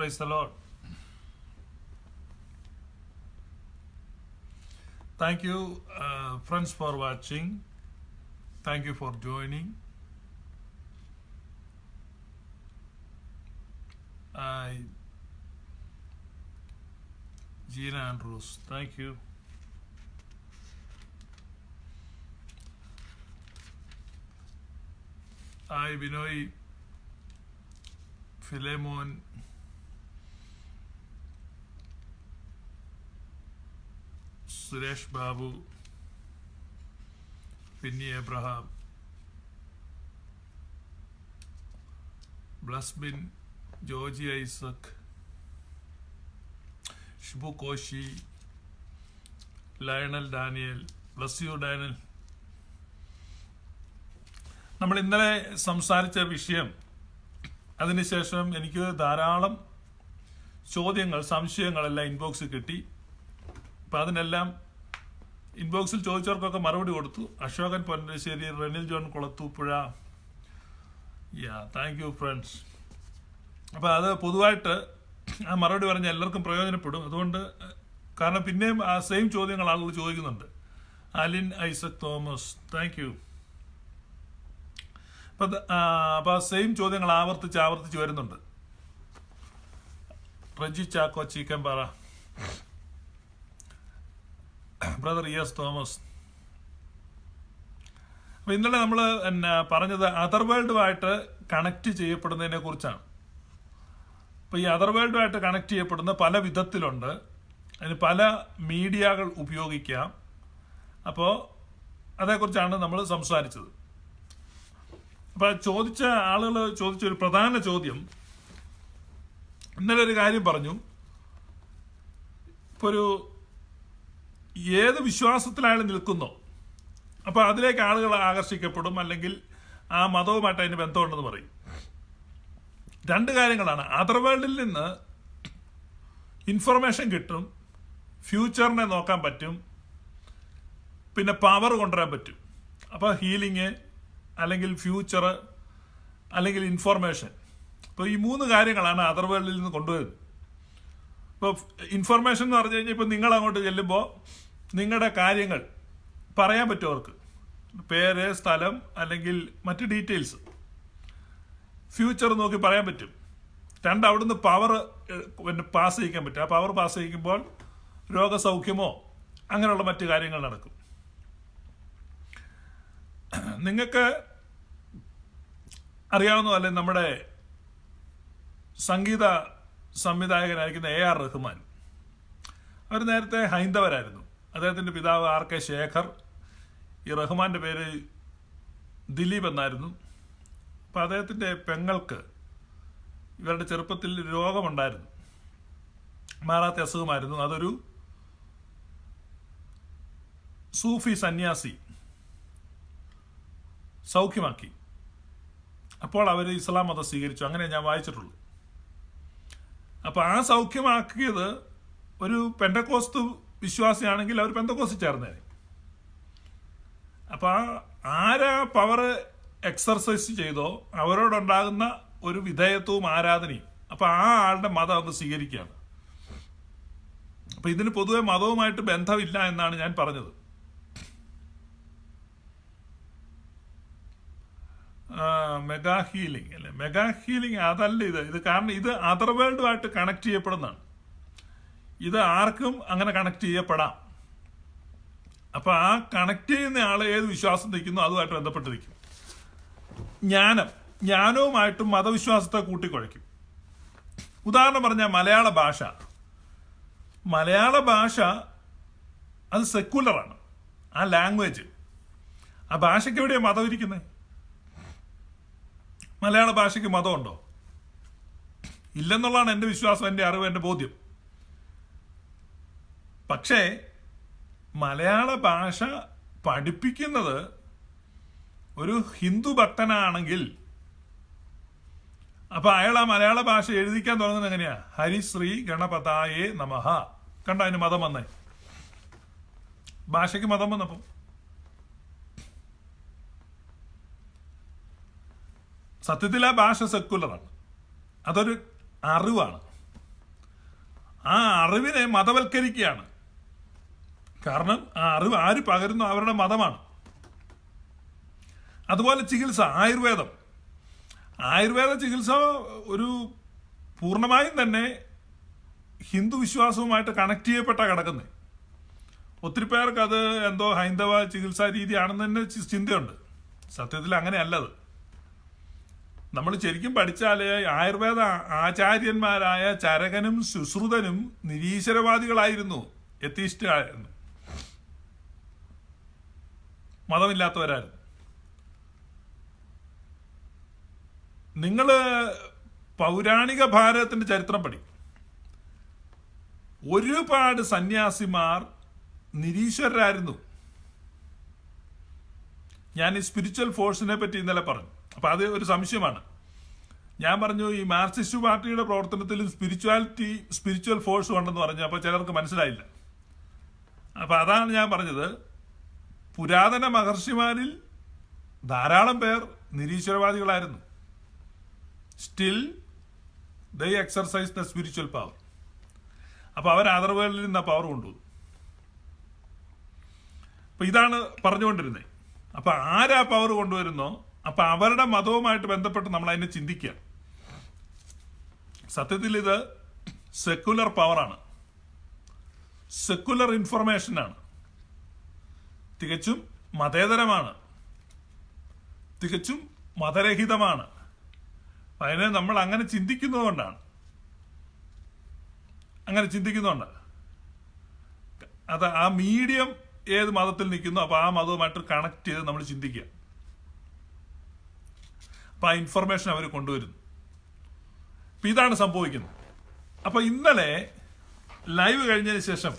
Praise the Lord. Thank you, friends, for watching. Thank you for joining. Gina Andrews, thank you. Hi, Binoy, Philemon, Suresh Babu, Pinny Abraham, Blasbin, Georgie Isaac, Shibu Koshi, Lionel Daniel. Bless you, Daniel. നമ്മൾ ഇന്നലെ സംസാരിച്ച വിഷയം, അതിനുശേഷം എനിക്ക് ധാരാളം ചോദ്യങ്ങൾ, സംശയങ്ങളെല്ലാം ഇൻബോക്സിൽ കിട്ടി. അപ്പം അതിനെല്ലാം ഇൻബോക്സിൽ ചോദിച്ചവർക്കൊക്കെ മറുപടി കൊടുത്തു. Ashokan Ponnassery, Renil John Kulathupuzha, thank you friends. അപ്പം അത് പൊതുവായിട്ട് ആ മറുപടി പറഞ്ഞ എല്ലാവർക്കും പ്രയോജനപ്പെടും. അതുകൊണ്ട് കാരണം പിന്നെയും ആ സെയിം ചോദ്യങ്ങൾ ആളുകൾ ചോദിക്കുന്നുണ്ട്. Alin Isaac Thomas, thank you. അപ്പം സെയിം ചോദ്യങ്ങൾ ആവർത്തിച്ച് വരുന്നുണ്ട്. Reji Chacko Cheekanpara, brother S Thomas. അപ്പം ഇന്നലെ നമ്മൾ പറഞ്ഞത് അതർ വേൾഡുമായിട്ട് കണക്ട് ചെയ്യപ്പെടുന്നതിനെ കുറിച്ചാണ്. അപ്പോൾ ഈ അതർ വേൾഡുമായിട്ട് കണക്ട് ചെയ്യപ്പെടുന്ന പല വിധത്തിലുണ്ട്. അതിന് പല മീഡിയകൾ ഉപയോഗിക്കാം. അപ്പോൾ അതേക്കുറിച്ചാണ് നമ്മൾ സംസാരിച്ചത്. അപ്പം ആളുകൾ ചോദിച്ച ഒരു പ്രധാന ചോദ്യം, ഇന്നലെ ഒരു കാര്യം പറഞ്ഞു. ഇപ്പോൾ ഏത് വിശ്വാസത്തിലായാലും നിൽക്കുന്നോ, അപ്പോൾ അതിലേക്ക് ആളുകൾ ആകർഷിക്കപ്പെടും, അല്ലെങ്കിൽ ആ മതവുമായിട്ട് അതിന് ബന്ധമുണ്ടെന്ന് പറയും. രണ്ട് കാര്യങ്ങളാണ്. അതർ വേൾഡിൽ നിന്ന് ഇൻഫർമേഷൻ കിട്ടും, ഫ്യൂച്ചറിനെ നോക്കാൻ പറ്റും, പിന്നെ പവർ കൊണ്ടുവരാൻ പറ്റും. അപ്പോൾ ഹീലിങ്, അല്ലെങ്കിൽ ഫ്യൂച്ചർ, അല്ലെങ്കിൽ ഇൻഫോർമേഷൻ. അപ്പോൾ ഈ മൂന്ന് കാര്യങ്ങളാണ് അതർ വേൾഡിൽ നിന്ന് കൊണ്ടുവരുന്നത്. ഇപ്പോൾ ഇൻഫർമേഷൻ എന്ന് പറഞ്ഞു കഴിഞ്ഞാൽ ഇപ്പോൾ നിങ്ങൾ അങ്ങോട്ട് ചെല്ലുമ്പോൾ നിങ്ങളുടെ കാര്യങ്ങൾ പറയാൻ പറ്റും അവർക്ക്, പേര്, സ്ഥലം, അല്ലെങ്കിൽ മറ്റ് ഡീറ്റെയിൽസ്. ഫ്യൂച്ചർ നോക്കി പറയാൻ പറ്റും. രണ്ട്, അവിടുന്ന് പവർ പാസ് ചെയ്യിക്കാൻ പറ്റും. ആ പവർ പാസ് ചെയ്യിക്കുമ്പോൾ രോഗസൗഖ്യമോ അങ്ങനെയുള്ള മറ്റു കാര്യങ്ങൾ നടക്കും. നിങ്ങൾക്ക് അറിയാവുന്നതല്ലേ, നമ്മുടെ സംഗീത സംവിധായകനായിരിക്കുന്ന AR റഹ്മാൻ. അവർ നേരത്തെ ഹൈന്ദവരായിരുന്നു. അദ്ദേഹത്തിൻ്റെ പിതാവ് RK ശേഖർ. ഈ റഹ്മാൻ്റെ പേര് ദിലീപ് എന്നായിരുന്നു. അപ്പം അദ്ദേഹത്തിൻ്റെ പെങ്ങൾക്ക് ഇവരുടെ ചെറുപ്പത്തിൽ രോഗമുണ്ടായിരുന്നു, മാറാത്ത അസുഖമായിരുന്നു. അതൊരു സൂഫി സന്യാസി സൗഖ്യമാക്കി. അപ്പോൾ അവർ ഇസ്ലാം മതം സ്വീകരിച്ചു. അങ്ങനെ ഞാൻ വായിച്ചിട്ടുള്ളൂ. അപ്പോൾ ആ സൗഖ്യമാക്കിയത് ഒരു പെന്തക്കോസ്ത് വിശ്വാസിയാണെങ്കിൽ അവർ പെന്തക്കോസ്ത് ചേർന്നേനെ. അപ്പോൾ ആരാ പവർ എക്സർസൈസ് ചെയ്തോ അവരോടുണ്ടാകുന്ന ഒരു വിധേയത്വവും ആരാധനയും, അപ്പോൾ ആ ആളുടെ മതം അത് സ്വീകരിക്കുകയാണ്. അപ്പോൾ ഇതിന് പൊതുവെ മതവുമായിട്ട് ബന്ധമില്ല എന്നാണ് ഞാൻ പറഞ്ഞത്. മെഗാ ഹീലിംഗ് അല്ലെ, മെഗാ ഹീലിംഗ് അതല്ല ഇത് കാരണം ഇത് അതർ വേൾഡുമായിട്ട് കണക്ട് ചെയ്യപ്പെടുന്നതാണ്. ഇത് ആർക്കും അങ്ങനെ കണക്ട് ചെയ്യപ്പെടാം. അപ്പോൾ ആ കണക്ട് ചെയ്യുന്ന ആൾ ഏത് വിശ്വാസം നിൽക്കുന്നു അതുമായിട്ട് ബന്ധപ്പെട്ടിരിക്കും. ജ്ഞാനവുമായിട്ടും മതവിശ്വാസത്തെ കൂട്ടിക്കുഴയ്ക്കും. ഉദാഹരണം പറഞ്ഞാൽ മലയാള ഭാഷ അത് സെക്കുലറാണ്. ആ ലാംഗ്വേജ്, ആ ഭാഷയ്ക്ക് എവിടെയാണ് മതം ഇരിക്കുന്നത്? മലയാള ഭാഷയ്ക്ക് മതമുണ്ടോ? ഇല്ലെന്നുള്ളതാണ് എൻ്റെ വിശ്വാസം, എൻ്റെ അറിവ്, എൻ്റെ ബോധ്യം. പക്ഷേ മലയാള ഭാഷ പഠിപ്പിക്കുന്നത് ഒരു ഹിന്ദു ഭക്തനാണെങ്കിൽ അപ്പൊ അയാൾ ആ മലയാള ഭാഷ എഴുതിക്കാൻ തുടങ്ങുന്നത് എങ്ങനെയാ? ഹരിശ്രീ ഗണപതായേ നമഃ. കണ്ട, അതിന് മതം വന്നേ, ഭാഷയ്ക്ക് മതം വന്നപ്പോ. സത്യത്തിൽ ആ ഭാഷ സെക്കുലറാണ്, അതൊരു അറിവാണ്. ആ അറിവിനെ മതവൽക്കരിക്കുകയാണ്. കാരണം ആ അറിവ് ആര് പകരുന്നു അവരുടെ മതമാണ്. അതുപോലെ ചികിത്സ, ആയുർവേദ ചികിത്സ ഒരു പൂർണ്ണമായും തന്നെ ഹിന്ദു വിശ്വാസവുമായിട്ട് കണക്ട് ചെയ്യപ്പെട്ട കിടക്കുന്നത്. ഒത്തിരി പേർക്ക് അത് എന്തോ ഹൈന്ദവ ചികിത്സാ രീതിയാണെന്ന് തന്നെ ചിന്തയുണ്ട്. സത്യത്തിൽ അങ്ങനെയല്ലത്. നമ്മൾ ശരിക്കും പഠിച്ചാൽ ആയുർവേദ ആചാര്യന്മാരായ ചരകനും സുശ്രുതനും നിരീശ്വരവാദികളായിരുന്നു, എത്തീസ്റ്റായിരുന്നു, മതമില്ലാത്തവരായിരുന്നു. നിങ്ങൾ പൗരാണിക ഭാരതത്തിന്റെ ചരിത്രം പഠിക്കും. ഒരുപാട് സന്യാസിമാർ നിരീശ്വരരായിരുന്നു. ഞാൻ ഈ സ്പിരിച്വൽ ഫോഴ്സിനെ പറ്റി ഇന്നലെ പറഞ്ഞു. അപ്പൊ അത് ഒരു സംശയമാണ്. ഞാൻ പറഞ്ഞു ഈ മാർക്സിസ്റ്റ് പാർട്ടിയുടെ പ്രവർത്തനത്തിലും സ്പിരിച്വൽ ഫോഴ്സ് ഉണ്ടെന്ന് പറഞ്ഞു. അപ്പൊ ചിലർക്ക് മനസ്സിലായില്ല. അപ്പൊ അതാണ് ഞാൻ പറഞ്ഞത്. പുരാതന മഹർഷിമാരിൽ ധാരാളം പേർ നിരീശ്വരവാദികളായിരുന്നു. Still they exercise the spiritual power. അപ്പൊ അവർ അതർ വേൾഡിൽ നിന്ന് ആ പവർ കൊണ്ടുവന്നു. അപ്പൊ ഇതാണ് പറഞ്ഞുകൊണ്ടിരുന്നത്. അപ്പൊ ആരാ പവർ കൊണ്ടുവരുന്നോ അപ്പൊ അവരുടെ മതവുമായിട്ട് ബന്ധപ്പെട്ട് നമ്മൾ അതിനെ ചിന്തിക്കുക. സത്യത്തിൽ ഇത് സെക്കുലർ പവറാണ്, സെക്കുലർ ഇൻഫർമേഷനാണ്, തികച്ചും മതേതരമാണ്, തികച്ചും മതരഹിതമാണ്. അതിനെ നമ്മൾ അങ്ങനെ ചിന്തിക്കുന്നതുകൊണ്ടാണ്. അത് ആ മീഡിയം ഏത് മതത്തിൽ നിൽക്കുന്നു അപ്പൊ ആ മതവുമായിട്ട് കണക്ട് ചെയ്ത് നമ്മൾ ചിന്തിക്കുക. അപ്പൊ ആ ഇൻഫർമേഷൻ അവർ കൊണ്ടുവരുന്നു. അപ്പൊ ഇതാണ് സംഭവിക്കുന്നത്. അപ്പൊ ഇന്നലെ ലൈവ് കഴിഞ്ഞതിന് ശേഷം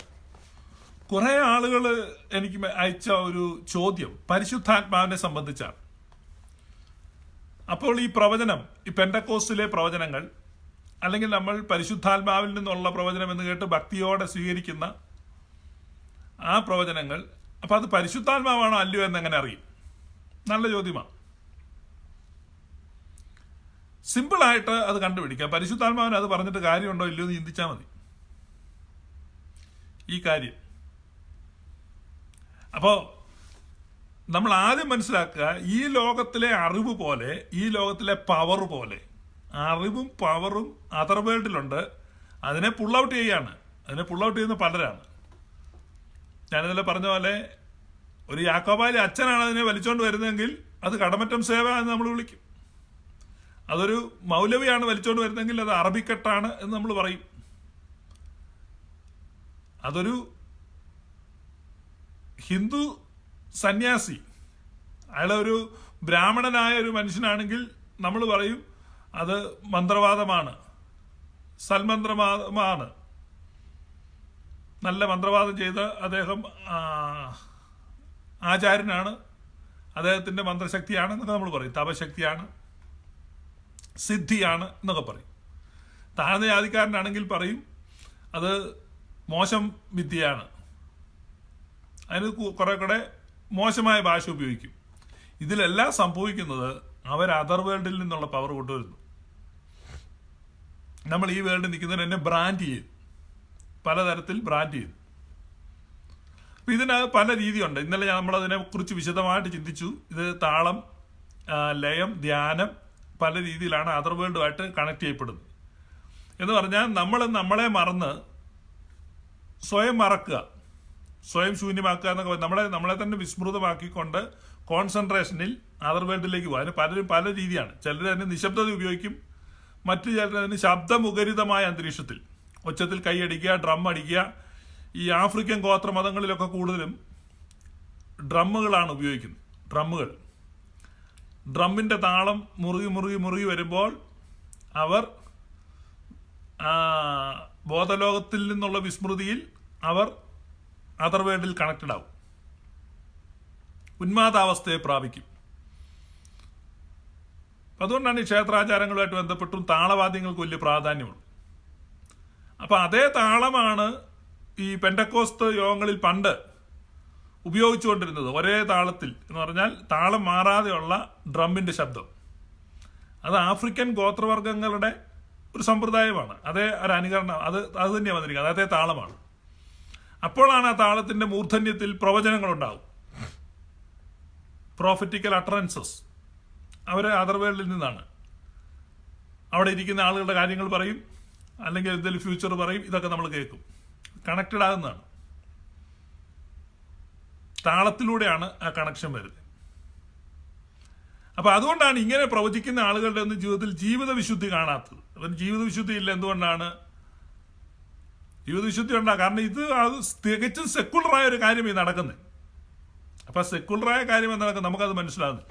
കുറെ ആളുകൾ എനിക്ക് അയച്ച ഒരു ചോദ്യം പരിശുദ്ധാത്മാവിനെ സംബന്ധിച്ചാണ്. അപ്പോൾ ഈ പ്രവചനം, ഈ പെന്തക്കോസ്റ്റിലെ പ്രവചനങ്ങൾ, അല്ലെങ്കിൽ നമ്മൾ പരിശുദ്ധാത്മാവിൽ നിന്നുള്ള പ്രവചനം എന്ന് കേട്ട് ഭക്തിയോടെ സ്വീകരിക്കുന്ന ആ പ്രവചനങ്ങൾ, അപ്പൊ അത് പരിശുദ്ധാത്മാവാണോ അല്ലയോ എന്ന് എങ്ങനെ അറിയും? നല്ല ചോദ്യമാണ്. സിമ്പിളായിട്ട് അത് കണ്ടുപിടിക്കാം. പരിശുദ്ധാത്മാവിന് അത് പറഞ്ഞിട്ട് കാര്യമുണ്ടോ ഇല്ലയോ എന്ന് ചിന്തിച്ചാൽ മതി ഈ കാര്യം. അപ്പോ നമ്മൾ ആദ്യം മനസ്സിലാക്കുക, ഈ ലോകത്തിലെ അറിവ് പോലെ, ഈ ലോകത്തിലെ പവർ പോലെ, അറിവും പവറും അതർ വേൾഡിലുണ്ട്. അതിനെ പുൾ ഔട്ട് ചെയ്യാണ്. അതിനെ പുൾ ഔട്ട് ചെയ്യുന്ന പലരാണ്. ഞാനിന്നലെ പറഞ്ഞ പോലെ ഒരു യാക്കോബായ അച്ഛനാണ് അതിനെ വലിച്ചോണ്ട് വരുന്നതെങ്കിൽ അത് കടമറ്റം സേവ എന്ന് നമ്മൾ വിളിക്കും. അതൊരു മൗലവിയാണ് വലിച്ചോണ്ട് വരുന്നതെങ്കിൽ അത് അറബിക്കട്ടാണ് എന്ന് നമ്മൾ പറയും. അതൊരു ഹിന്ദു സന്യാസി, അയാളൊരു ബ്രാഹ്മണനായ ഒരു മനുഷ്യനാണെങ്കിൽ നമ്മൾ പറയും അത് മന്ത്രവാദമാണ്, സൽമന്ത്രവാദമാണ്, നല്ല മന്ത്രവാദം ചെയ്ത് അദ്ദേഹം ആചാര്യനാണ്, അദ്ദേഹത്തിന്റെ മന്ത്രശക്തിയാണ് എന്നൊക്കെ നമ്മൾ പറയും. തപശക്തിയാണ്, സിദ്ധിയാണ് എന്നൊക്കെ പറയും. താഴ്ന്ന ജാതിക്കാരനാണെങ്കിൽ പറയും അത് മോശം വിദ്യയാണ്. അതിന് കുറെ കൂടെ മോശമായ ഭാഷ ഉപയോഗിക്കും. ഇതിലെല്ലാം സംഭവിക്കുന്നത് അവർ അതർ വേൾഡിൽ നിന്നുള്ള പവർ കൊണ്ടുവരുന്നു. നമ്മൾ ഈ വേൾഡിൽ നിൽക്കുന്നതിന് എന്നെ ബ്രാൻഡ് ചെയ്യും, പലതരത്തിൽ ബ്രാൻഡ് ചെയ്യും. അപ്പൊ ഇതിന് പല രീതിയുണ്ട്. ഇന്നലെ നമ്മളതിനെ കുറിച്ച് വിശദമായിട്ട് ചിന്തിച്ചു. ഇത് താളം, ലയം, ധ്യാനം, പല രീതിയിലാണ് അതർ വേൾഡുമായിട്ട് കണക്ട് ചെയ്യപ്പെടുന്നത്. എന്ന് പറഞ്ഞാൽ നമ്മൾ നമ്മളെ മറന്ന് സ്വയം മറക്കുക, സ്വയം ശൂന്യമാക്കുക എന്നൊക്കെ നമ്മളെ തന്നെ വിസ്മൃതമാക്കിക്കൊണ്ട് കോൺസെൻട്രേഷനിൽ അതർ വേൾഡിലേക്ക് പോകും. അതിന് പലരും പല രീതിയാണ്. ചിലർ അതിന് നിശബ്ദത ഉപയോഗിക്കും, മറ്റു ചിലർ അതിന് ശബ്ദമുഖരിതമായ അന്തരീക്ഷത്തിൽ ഒച്ചത്തിൽ കൈയടിക്കുക, ഡ്രം അടിക്കുക. ഈ ആഫ്രിക്കൻ ഗോത്ര മതങ്ങളിലൊക്കെ കൂടുതലും ഡ്രമ്മുകളാണ് ഉപയോഗിക്കുന്നത്. ഡ്രമ്മിന്റെ താളം മുറുകി വരുമ്പോൾ അവർ ബോധലോകത്തിൽ നിന്നുള്ള വിസ്മൃതിയിൽ അവർ അതർ വേൾഡിൽ കണക്റ്റഡ് ആവും, ഉന്മാദാവസ്ഥയെ പ്രാപിക്കും. അതുകൊണ്ടാണ് ഈ ക്ഷേത്രാചാരങ്ങളുമായിട്ട് ബന്ധപ്പെട്ടും താളവാദ്യങ്ങൾക്ക് വലിയ പ്രാധാന്യമുണ്ട്. അപ്പൊ അതേ താളമാണ് ഈ പെന്തക്കോസ്ത് യോഗങ്ങളിൽ പണ്ട് ഉപയോഗിച്ചുകൊണ്ടിരുന്നത്. ഒരേ താളത്തിൽ എന്ന് പറഞ്ഞാൽ താളം മാറാതെയുള്ള ഡ്രമ്മിന്റെ ശബ്ദം. അത് ആഫ്രിക്കൻ ഗോത്രവർഗങ്ങളുടെ ഒരു സമ്പ്രദായമാണ്, അതേ ഒരു അനുകരണം, അത് തന്നെയാണ് വന്നിരിക്കുന്നത്, അതേ താളമാണ്. അപ്പോഴാണ് ആ താളത്തിന്റെ മൂർധന്യത്തിൽ പ്രവചനങ്ങളുണ്ടാവും, പ്രോഫറ്റിക്കൽ അട്ടറൻസസ്. അവരെ അതർ വേൾഡിൽ നിന്നാണ്. അവിടെ ഇരിക്കുന്ന ആളുകളുടെ കാര്യങ്ങൾ പറയും, അല്ലെങ്കിൽ എന്തെങ്കിലും ഫ്യൂച്ചർ പറയും, ഇതൊക്കെ നമ്മൾ കേൾക്കും. കണക്റ്റഡ് ആകുന്നതാണ്, താളത്തിലൂടെയാണ് ആ കണക്ഷൻ വരുന്നത്. അപ്പൊ അതുകൊണ്ടാണ് ഇങ്ങനെ പ്രവചിക്കുന്ന ആളുകളുടെ ഒന്നും ജീവിതത്തിൽ ജീവിത വിശുദ്ധി കാണാത്തത്. അവന് ജീവിത വിശുദ്ധി ഇല്ല. എന്തുകൊണ്ടാണ് ജീവിത വിശുദ്ധി ഉണ്ടാകുക? കാരണം അത് തികച്ചും സെക്കുലറായ ഒരു കാര്യം ഈ നടക്കുന്നത്. അപ്പൊ സെക്കുലറായ കാര്യം എന്താണെന്ന് നമുക്കത് മനസ്സിലാകുന്നത്.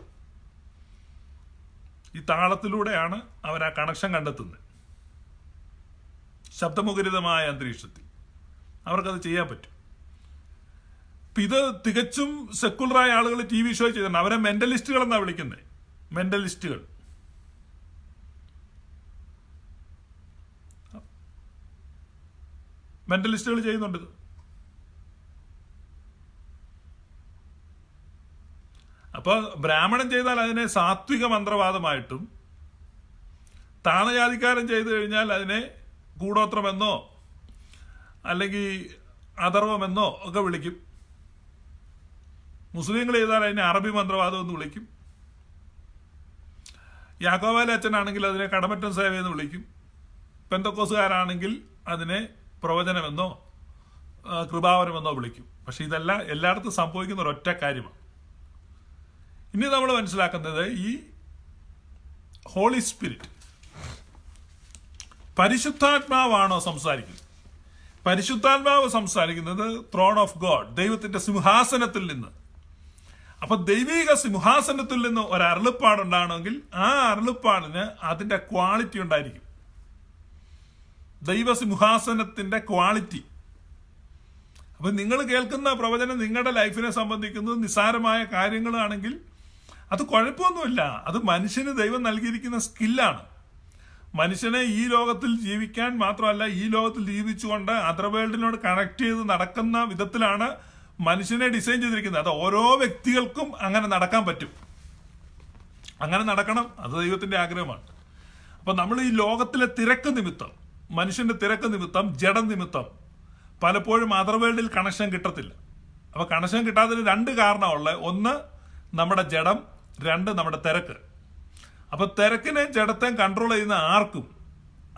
ഈ താളത്തിലൂടെയാണ് അവർ ആ കണക്ഷൻ കണ്ടെത്തുന്നത്. ശബ്ദമുഖരിതമായ അന്തരീക്ഷത്തിൽ അവർക്കത് ചെയ്യാൻ പറ്റും. ഇത് തികച്ചും സെക്കുലറായ ആളുകൾ TV ഷോ ചെയ്തിട്ടുണ്ട്. അവരെ മെന്റലിസ്റ്റുകൾ എന്നാ വിളിക്കുന്നത്. മെന്റലിസ്റ്റുകൾ. മെന്റലിസ്റ്റുകൾ ചെയ്യുന്നുണ്ട്. അപ്പൊ ബ്രാഹ്മണൻ ചെയ്താൽ അതിനെ സാത്വിക മന്ത്രവാദമായിട്ടും, താണജാതിക്കാരൻ ചെയ്തു കഴിഞ്ഞാൽ അതിനെ കൂടോത്രമെന്നോ അല്ലെങ്കിൽ അഥർവമെന്നോ ഒക്കെ വിളിക്കും. മുസ്ലിങ്ങൾ ചെയ്താൽ അതിനെ അറബി മന്ത്രവാദം എന്ന് വിളിക്കും. യാക്കോബാലെ അച്ഛനാണെങ്കിൽ അതിനെ കടമറ്റം സേവ എന്ന് വിളിക്കും. പെന്തക്കോസുകാരാണെങ്കിൽ അതിനെ പ്രവചനമെന്നോ കൃപാവരമെന്നോ വിളിക്കും. പക്ഷെ ഇതെല്ലാം എല്ലായിടത്തും സംഭവിക്കുന്ന ഒരൊറ്റ കാര്യമാണ്. ഇനി നമ്മൾ മനസ്സിലാക്കുന്നത് ഈ ഹോളി സ്പിരിറ്റ്, പരിശുദ്ധാത്മാവാണോ സംസാരിക്കുന്നത്? പരിശുദ്ധാത്മാവ് സംസാരിക്കുന്നത് ത്രോൺ ഓഫ് ഗോഡ്, ദൈവത്തിന്റെ സിംഹാസനത്തിൽ നിന്ന്. അപ്പൊ ദൈവിക സിംഹാസനത്തിൽ നിന്ന് ഒരു അരുളപ്പാടുണ്ടാണെങ്കിൽ ആ അരുളപ്പാടിന് അതിന്റെ ക്വാളിറ്റി ഉണ്ടായിരിക്കും. ദൈവസിംഹാസനത്തിന്റെ ക്വാളിറ്റി. അപ്പൊ നിങ്ങൾ കേൾക്കുന്ന പ്രവചനം നിങ്ങളുടെ ലൈഫിനെ സംബന്ധിക്കുന്നത് നിസ്സാരമായ കാര്യങ്ങളാണെങ്കിൽ അത് കുഴപ്പമൊന്നുമില്ല. അത് മനുഷ്യന് ദൈവം നൽകിയിരിക്കുന്ന സ്കില്ലാണ്. മനുഷ്യനെ ഈ ലോകത്തിൽ ജീവിക്കാൻ മാത്രമല്ല, ഈ ലോകത്തിൽ ജീവിച്ചുകൊണ്ട് അതർ വേൾഡിനോട് കണക്ട് ചെയ്ത് നടക്കുന്ന വിധത്തിലാണ് മനുഷ്യനെ ഡിസൈൻ ചെയ്തിരിക്കുന്നത്. അത് ഓരോ വ്യക്തികൾക്കും അങ്ങനെ നടക്കാൻ പറ്റും. അങ്ങനെ നടക്കണം, അത് ദൈവത്തിന്റെ ആഗ്രഹമാണ്. അപ്പൊ നമ്മൾ ഈ ലോകത്തിലെ തിരക്ക് നിമിത്തം, മനുഷ്യന്റെ തിരക്ക് നിമിത്തം, ജഡം നിമിത്തം പലപ്പോഴും അതർ വേൾഡിൽ കണക്ഷൻ കിട്ടത്തില്ല. അപ്പൊ കണക്ഷൻ കിട്ടാത്തതിന് രണ്ട് കാരണമുള്ളത്. ഒന്ന് നമ്മുടെ ജഡം, രണ്ട് നമ്മുടെ തിരക്ക്. അപ്പൊ തിരക്കിനെയും ജഡത്തെയും കൺട്രോൾ ചെയ്യുന്ന ആർക്കും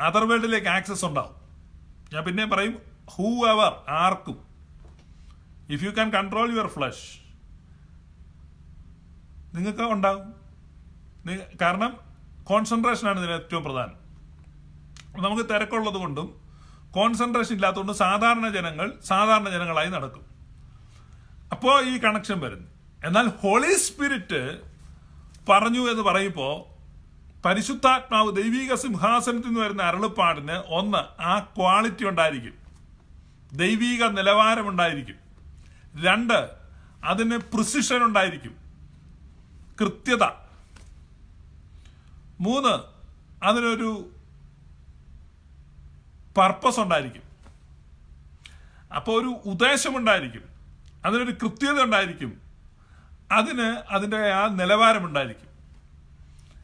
അതർ വേൾഡിലേക്ക് ആക്സസ് ഉണ്ടാവും. ഞാൻ പിന്നെ പറയും, ഹൂ എവർ, ആർക്കും. If you can control your flush, നിങ്ങൾക്ക് ഉണ്ടാകും. കാരണം കോൺസെൻട്രേഷനാണ് ഇതിന് ഏറ്റവും പ്രധാനം. നമുക്ക് തിരക്കുള്ളത് കൊണ്ടും കോൺസെൻട്രേഷൻ ഇല്ലാത്തതുകൊണ്ടും സാധാരണ ജനങ്ങളായി നടക്കും. അപ്പോൾ ഈ കണക്ഷൻ വരുന്നു. എന്നാൽ ഹോളി സ്പിരിറ്റ് പറഞ്ഞു എന്ന് പറയുമ്പോൾ പരിശുദ്ധാത്മാവ് ദൈവിക സിംഹാസനത്തിൽ നിന്ന് വരുന്ന അരുളപ്പാടിന് ഒന്ന്, ആ ക്വാളിറ്റി ഉണ്ടായിരിക്കും, ദൈവിക നിലവാരമുണ്ടായിരിക്കും. രണ്ട്, അതിന് പ്രിസിഷൻ ഉണ്ടായിരിക്കും, കൃത്യത. മൂന്ന്, അതിനൊരു പർപ്പസ് ഉണ്ടായിരിക്കും. അപ്പോൾ ഒരു ഉദ്ദേശമുണ്ടായിരിക്കും, അതിനൊരു കൃത്യത ഉണ്ടായിരിക്കും, അതിൻ്റെ ആ നിലവാരമുണ്ടായിരിക്കും.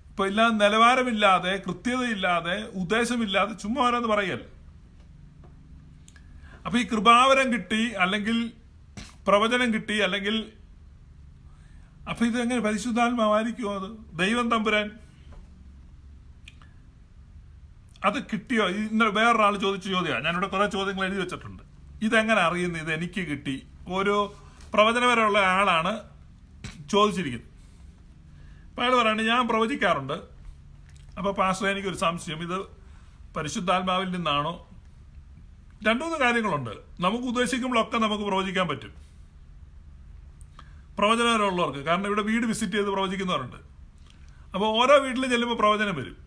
ഇപ്പൊ നിലവാരമില്ലാതെ, കൃത്യതയില്ലാതെ, ഉദ്ദേശമില്ലാതെ ചുമ്മാ ഓരോന്ന് പറയല്ല. അപ്പൊ ഈ കൃപാവരം കിട്ടി, അല്ലെങ്കിൽ പ്രവചനം കിട്ടി, അല്ലെങ്കിൽ അപ്പൊ ഇതെങ്ങനെ പരിശുദ്ധാത്മാവായിരിക്കുമോ? അത് ദൈവം തമ്പുരാൻ അത് കിട്ടിയോ? ഇന്നലെ വേറൊരാൾ ചോദിച്ച ചോദ്യമാണ്. ഞാനിവിടെ കുറെ ചോദ്യങ്ങൾ എഴുതി വെച്ചിട്ടുണ്ട്. ഇതെങ്ങനെ അറിയുന്നു ഇത് എനിക്ക് കിട്ടി? ഒരു പ്രവചനപരമുള്ള ആളാണ് ചോദിച്ചിരിക്കുന്നത്. അപ്പൊ അയാൾ പറയുന്നത്, ഞാൻ പ്രവചിക്കാറുണ്ട്. അപ്പൊ പാസ്റ്റർ, എനിക്കൊരു സംശയം, ഇത് പരിശുദ്ധാത്മാവിൽ നിന്നാണോ? രണ്ടു മൂന്ന് കാര്യങ്ങളുണ്ട്. നമുക്ക് ഉദ്ദേശിക്കുമ്പോഴൊക്കെ നമുക്ക് പ്രവചിക്കാൻ പറ്റും, പ്രവചനപരമുള്ളവർക്ക്. കാരണം ഇവിടെ വീട് വിസിറ്റ് ചെയ്ത് പ്രവചിക്കുന്നവരുണ്ട്. അപ്പോൾ ഓരോ വീട്ടിൽ ചെല്ലുമ്പോൾ പ്രവചനം വരും,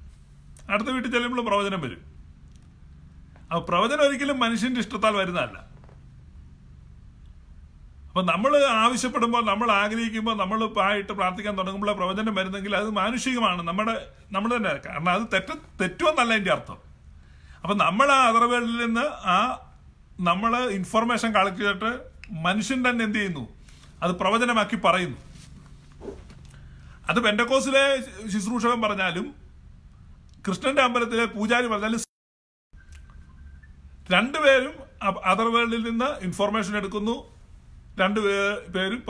അടുത്ത വീട്ടിൽ ചെല്ലുമ്പോൾ പ്രവചനം വരും. അപ്പൊ പ്രവചനം ഒരിക്കലും മനുഷ്യന്റെ ഇഷ്ടത്താൽ വരുന്നതല്ല. അപ്പൊ നമ്മൾ ആവശ്യപ്പെടുമ്പോൾ, നമ്മൾ ആഗ്രഹിക്കുമ്പോൾ, നമ്മൾ ആയിട്ട് പ്രാർത്ഥിക്കാൻ തുടങ്ങുമ്പോൾ പ്രവചനം വരുന്നെങ്കിൽ അത് മാനുഷികമാണ്, നമ്മൾ തന്നെ. കാരണം അത് തെറ്റുമെന്നല്ല എൻ്റെ അർത്ഥം. അപ്പൊ നമ്മൾ ആ അതർ വേൾഡിൽ നിന്ന് നമ്മൾ ഇൻഫർമേഷൻ കളക്ട് ചെയ്തിട്ട് മനുഷ്യൻ തന്നെ എന്ത് ചെയ്യുന്നു? അത് പ്രവചനമാക്കി പറയുന്നു. അത് പെന്തക്കോസ്തിലെ ശുശ്രൂഷകൻ പറഞ്ഞാലും, കൃഷ്ണന്റെ അമ്പലത്തിലെ പൂജാരി പറഞ്ഞാലും രണ്ടുപേരും അതർ വേൾഡിൽ നിന്ന് ഇൻഫോർമേഷൻ എടുക്കുന്നു. രണ്ടുപേരും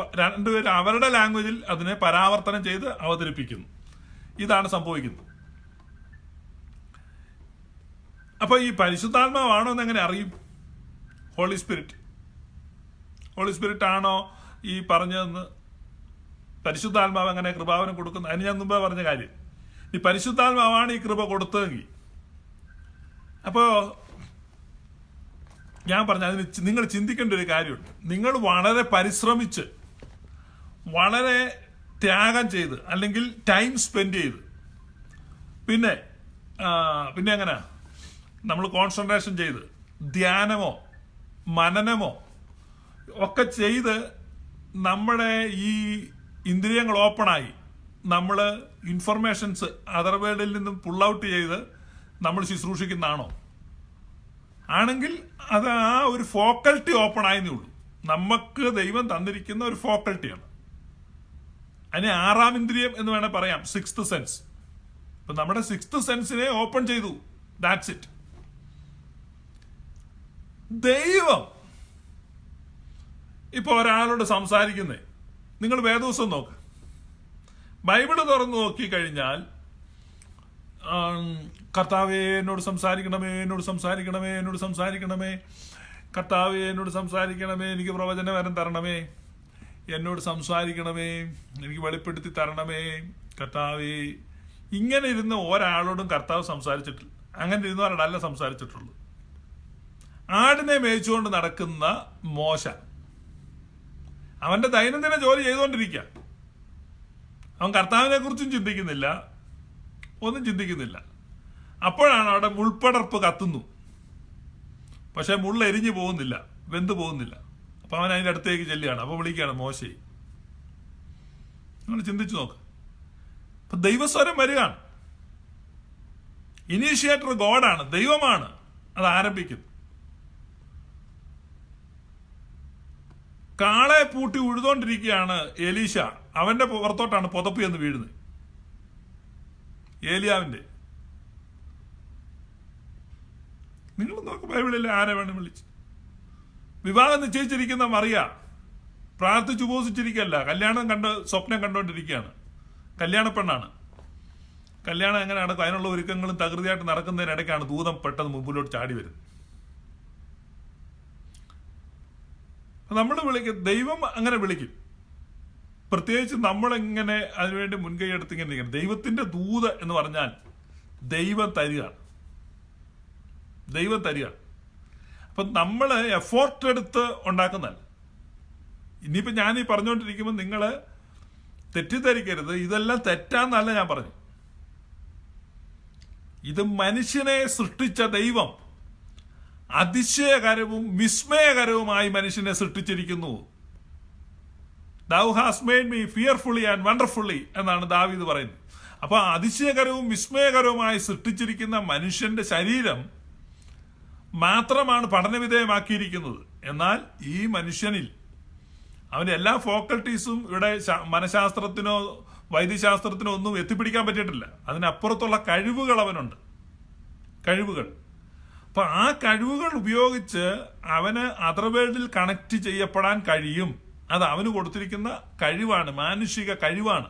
അവരുടെ ലാംഗ്വേജിൽ അതിനെ പരാവർത്തനം ചെയ്ത് അവതരിപ്പിക്കുന്നു. ഇതാണ് സംഭവിക്കുന്നത്. അപ്പൊ ഈ പരിശുദ്ധാത്മാവാണോ എന്ന് എങ്ങനെ അറിയും? ഹോളി സ്പിരിറ്റ് ആണോ ഈ പറഞ്ഞതെന്ന്? പരിശുദ്ധാത്മാവ് അങ്ങനെ കൃപാവനം കൊടുക്കുന്നത്? അതിന് ഞാൻ മുമ്പേ പറഞ്ഞ കാര്യം. ഈ പരിശുദ്ധാത്മാവാണ് ഈ കൃപ കൊടുത്തതെങ്കിൽ, അപ്പോ ഞാൻ പറഞ്ഞ അതിന് നിങ്ങൾ ചിന്തിക്കേണ്ട ഒരു കാര്യമുണ്ട്. നിങ്ങൾ വളരെ പരിശ്രമിച്ച്, വളരെ ത്യാഗം ചെയ്ത്, അല്ലെങ്കിൽ ടൈം സ്പെൻഡ് ചെയ്ത്, പിന്നെ എങ്ങനെ നമ്മൾ കോൺസെൻട്രേഷൻ ചെയ്ത് ധ്യാനമോ മനനമോ ഒക്കെ ചെയ്ത് നമ്മുടെ ഈ ഇന്ദ്രിയങ്ങൾ ഓപ്പണായി നമ്മൾ ഇൻഫർമേഷൻസ് അതർ വേൾഡിൽ നിന്നും പുൾ ഔട്ട് ചെയ്ത് നമ്മൾ ശുശ്രൂഷിക്കുന്നതാണോ? ആണെങ്കിൽ അത് ആ ഒരു ഫോക്കൽറ്റി ഓപ്പൺ ആയെന്നേ ഉള്ളൂ. നമുക്ക് ദൈവം തന്നിരിക്കുന്ന ഒരു ഫോക്കൽറ്റിയാണ്. അതിനെ ആറാം ഇന്ദ്രിയം എന്ന് വേണേൽ പറയാം, സിക്സ്ത് സെൻസ്. ഇപ്പൊ നമ്മുടെ സിക്സ്ത് സെൻസിനെ ഓപ്പൺ ചെയ്തു, ദാറ്റ്സ് ഇറ്റ്. ദൈവം ഇപ്പൊ ഒരാളോട് സംസാരിക്കുന്നേ, നിങ്ങൾ വേദോസം നോക്ക്, ബൈബിള് തുറന്നു നോക്കിക്കഴിഞ്ഞാൽ കർത്താവേ എന്നോട് സംസാരിക്കണമേ, എന്നോട് സംസാരിക്കണമേ, എന്നോട് സംസാരിക്കണമേ, കർത്താവേ എന്നോട് സംസാരിക്കണമേ, എനിക്ക് പ്രവചനവരം തരണമേ, എന്നോട് സംസാരിക്കണമേ, എനിക്ക് വെളിപ്പെടുത്തി തരണമേ കർത്താവേ. ഇങ്ങനെ ഇരുന്ന് ഒരാളോടും കർത്താവ് സംസാരിച്ചിട്ടില്ല. അങ്ങനെ ഇരുന്നവരോടല്ല സംസാരിച്ചിട്ടുള്ളൂ. ആടിനെ മേയിച്ചുകൊണ്ട് നടക്കുന്ന മോശ അവന്റെ ദൈനംദിന ജോലി ചെയ്തുകൊണ്ടിരിക്കുക. അവൻ കർത്താവിനെ കുറിച്ചും ചിന്തിക്കുന്നില്ല, ഒന്നും ചിന്തിക്കുന്നില്ല. അപ്പോഴാണ് അവിടെ മുൾപ്പടർപ്പ് കത്തുന്നു. പക്ഷെ മുള്ള എരിഞ്ഞു പോകുന്നില്ല, വെന്ത് പോകുന്നില്ല. അപ്പൊ അവൻ അതിന്റെ അടുത്തേക്ക് ചെല്ലുകയാണ്. അപ്പൊ വിളിക്കുകയാണ് മോശെ. നിങ്ങൾ ചിന്തിച്ചു നോക്ക്. അപ്പൊ ദൈവസ്വരം വരികയാണ്. ഇനീഷ്യേറ്റർ ഗോഡാണ്, ദൈവമാണ് അത് ആരംഭിക്കുന്നത്. കാളെ പൂട്ടി ഉഴുതോണ്ടിരിക്കുകയാണ് എലീശ. അവന്റെ പുറത്തോട്ടാണ് പുതപ്പ് എന്ന് വീഴുന്നത്, ഏലിയാവിന്റെ. നിങ്ങൾ നോക്ക്, ബൈബിളിൽ ആരെ വേണം വിളിച്ച്. വിവാഹം നിശ്ചയിച്ചിരിക്കുന്ന മറിയ പ്രാർത്ഥിച്ചു ഉപസിച്ചിരിക്കല്ല, കല്യാണം സ്വപ്നം കണ്ടുകൊണ്ടിരിക്കുകയാണ്. കല്യാണ പെണ്ണാണ്. കല്യാണം എങ്ങനെ നടക്കും? അതിനുള്ള ഒരുക്കങ്ങളും തകൃതിയായിട്ട് നടക്കുന്നതിനിടയ്ക്കാണ് ദൂതം പെട്ടെന്ന് മുമ്പിലോട്ട് ചാടി വരുന്നത്. നമ്മൾ വിളിക്കും, ദൈവം അങ്ങനെ വിളിക്കും. പ്രത്യേകിച്ച് നമ്മളെങ്ങനെ അതിനുവേണ്ടി മുൻകൈ എടുത്ത് ഇങ്ങനെ ഇരിക്കണം. ദൈവത്തിന്റെ ദൂത് എന്ന് പറഞ്ഞാൽ ദൈവം തരികയാണ്. അപ്പൊ നമ്മള് എഫോർട്ട് എടുത്ത് ഉണ്ടാക്കുന്നതല്ല. ഇനിയിപ്പോ ഞാൻ ഈ പറഞ്ഞുകൊണ്ടിരിക്കുമ്പോൾ നിങ്ങള് തെറ്റിദ്ധരിക്കരുത്, ഇതെല്ലാം തെറ്റാന്നല്ല ഞാൻ പറഞ്ഞു. ഇത് മനുഷ്യനെ സൃഷ്ടിച്ച ദൈവം അതിശയകരവും വിസ്മയകരവുമായി മനുഷ്യനെ സൃഷ്ടിച്ചിരിക്കുന്നു. Thou hast made me fearfully and wonderfully എന്നാണ് ദാവീദ് പറയുന്നത്. അപ്പൊ അതിശയകരവും വിസ്മയകരവുമായി സൃഷ്ടിച്ചിരിക്കുന്ന മനുഷ്യന്റെ ശരീരം മാത്രമാണ് പഠനവിധേയമാക്കിയിരിക്കുന്നത്. എന്നാൽ ഈ മനുഷ്യനിൽ അവന്റെ എല്ലാ ഫോക്കൽറ്റീസും ഇവിടെ മനഃശാസ്ത്രത്തിനോ വൈദ്യശാസ്ത്രത്തിനോ ഒന്നും എത്തിപ്പിടിക്കാൻ പറ്റിയിട്ടില്ല. അതിനപ്പുറത്തുള്ള കഴിവുകൾ അവനുണ്ട്, കഴിവുകൾ. അപ്പൊ ആ കഴിവുകൾ ഉപയോഗിച്ച് അവന് അതർ വേൾഡിൽ കണക്ട് ചെയ്യപ്പെടാൻ കഴിയും. അത് അവന് കൊടുത്തിരിക്കുന്ന കഴിവാണ്, മാനുഷിക കഴിവാണ്.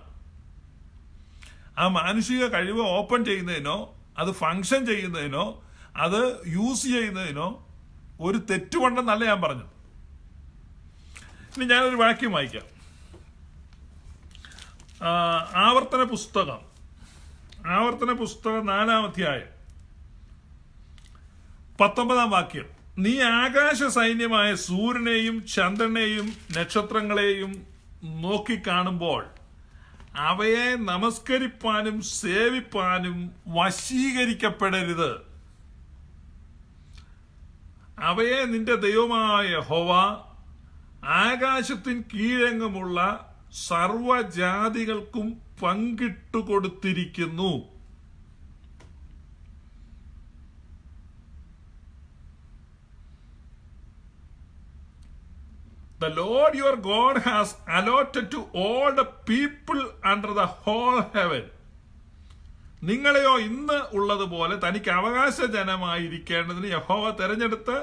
ആ മാനുഷിക കഴിവ് ഓപ്പൺ ചെയ്യുന്നതിനോ അത് ഫങ്ഷൻ ചെയ്യുന്നതിനോ അത് യൂസ് ചെയ്യുന്നതിനോ ഒരു തെറ്റുകൊണ്ടെന്നല്ല ഞാൻ പറഞ്ഞു. ഇനി ഞാനൊരു വാക്യം വായിക്കാം. ആവർത്തന പുസ്തകം 4-ാം അധ്യായം 19-ാം വാക്യം. നീ ആകാശ സൈന്യമായ സൂര്യനെയും ചന്ദ്രനെയും നക്ഷത്രങ്ങളെയും നോക്കിക്കാണുമ്പോൾ അവയെ നമസ്കരിപ്പാനും സേവിപ്പാനും വശീകരിക്കപ്പെടരുത്. അവയെ നിന്റെ ദൈവമായ യഹോവ ആകാശത്തിൻ കീഴെങ്ങുമുള്ള സർവജാതികൾക്കും പങ്കിട്ടുകൊടുത്തിരിക്കുന്നു. The Lord your God has allotted to all the people under the whole heaven. നിങ്ങളെയോ ഇന്ന് ഉള്ളതുപോലെ തനിക്ക് അവകാശ ജനമായിരിക്കേണ്ടതിന് യഹോവ തെരഞ്ഞെടുത്ത്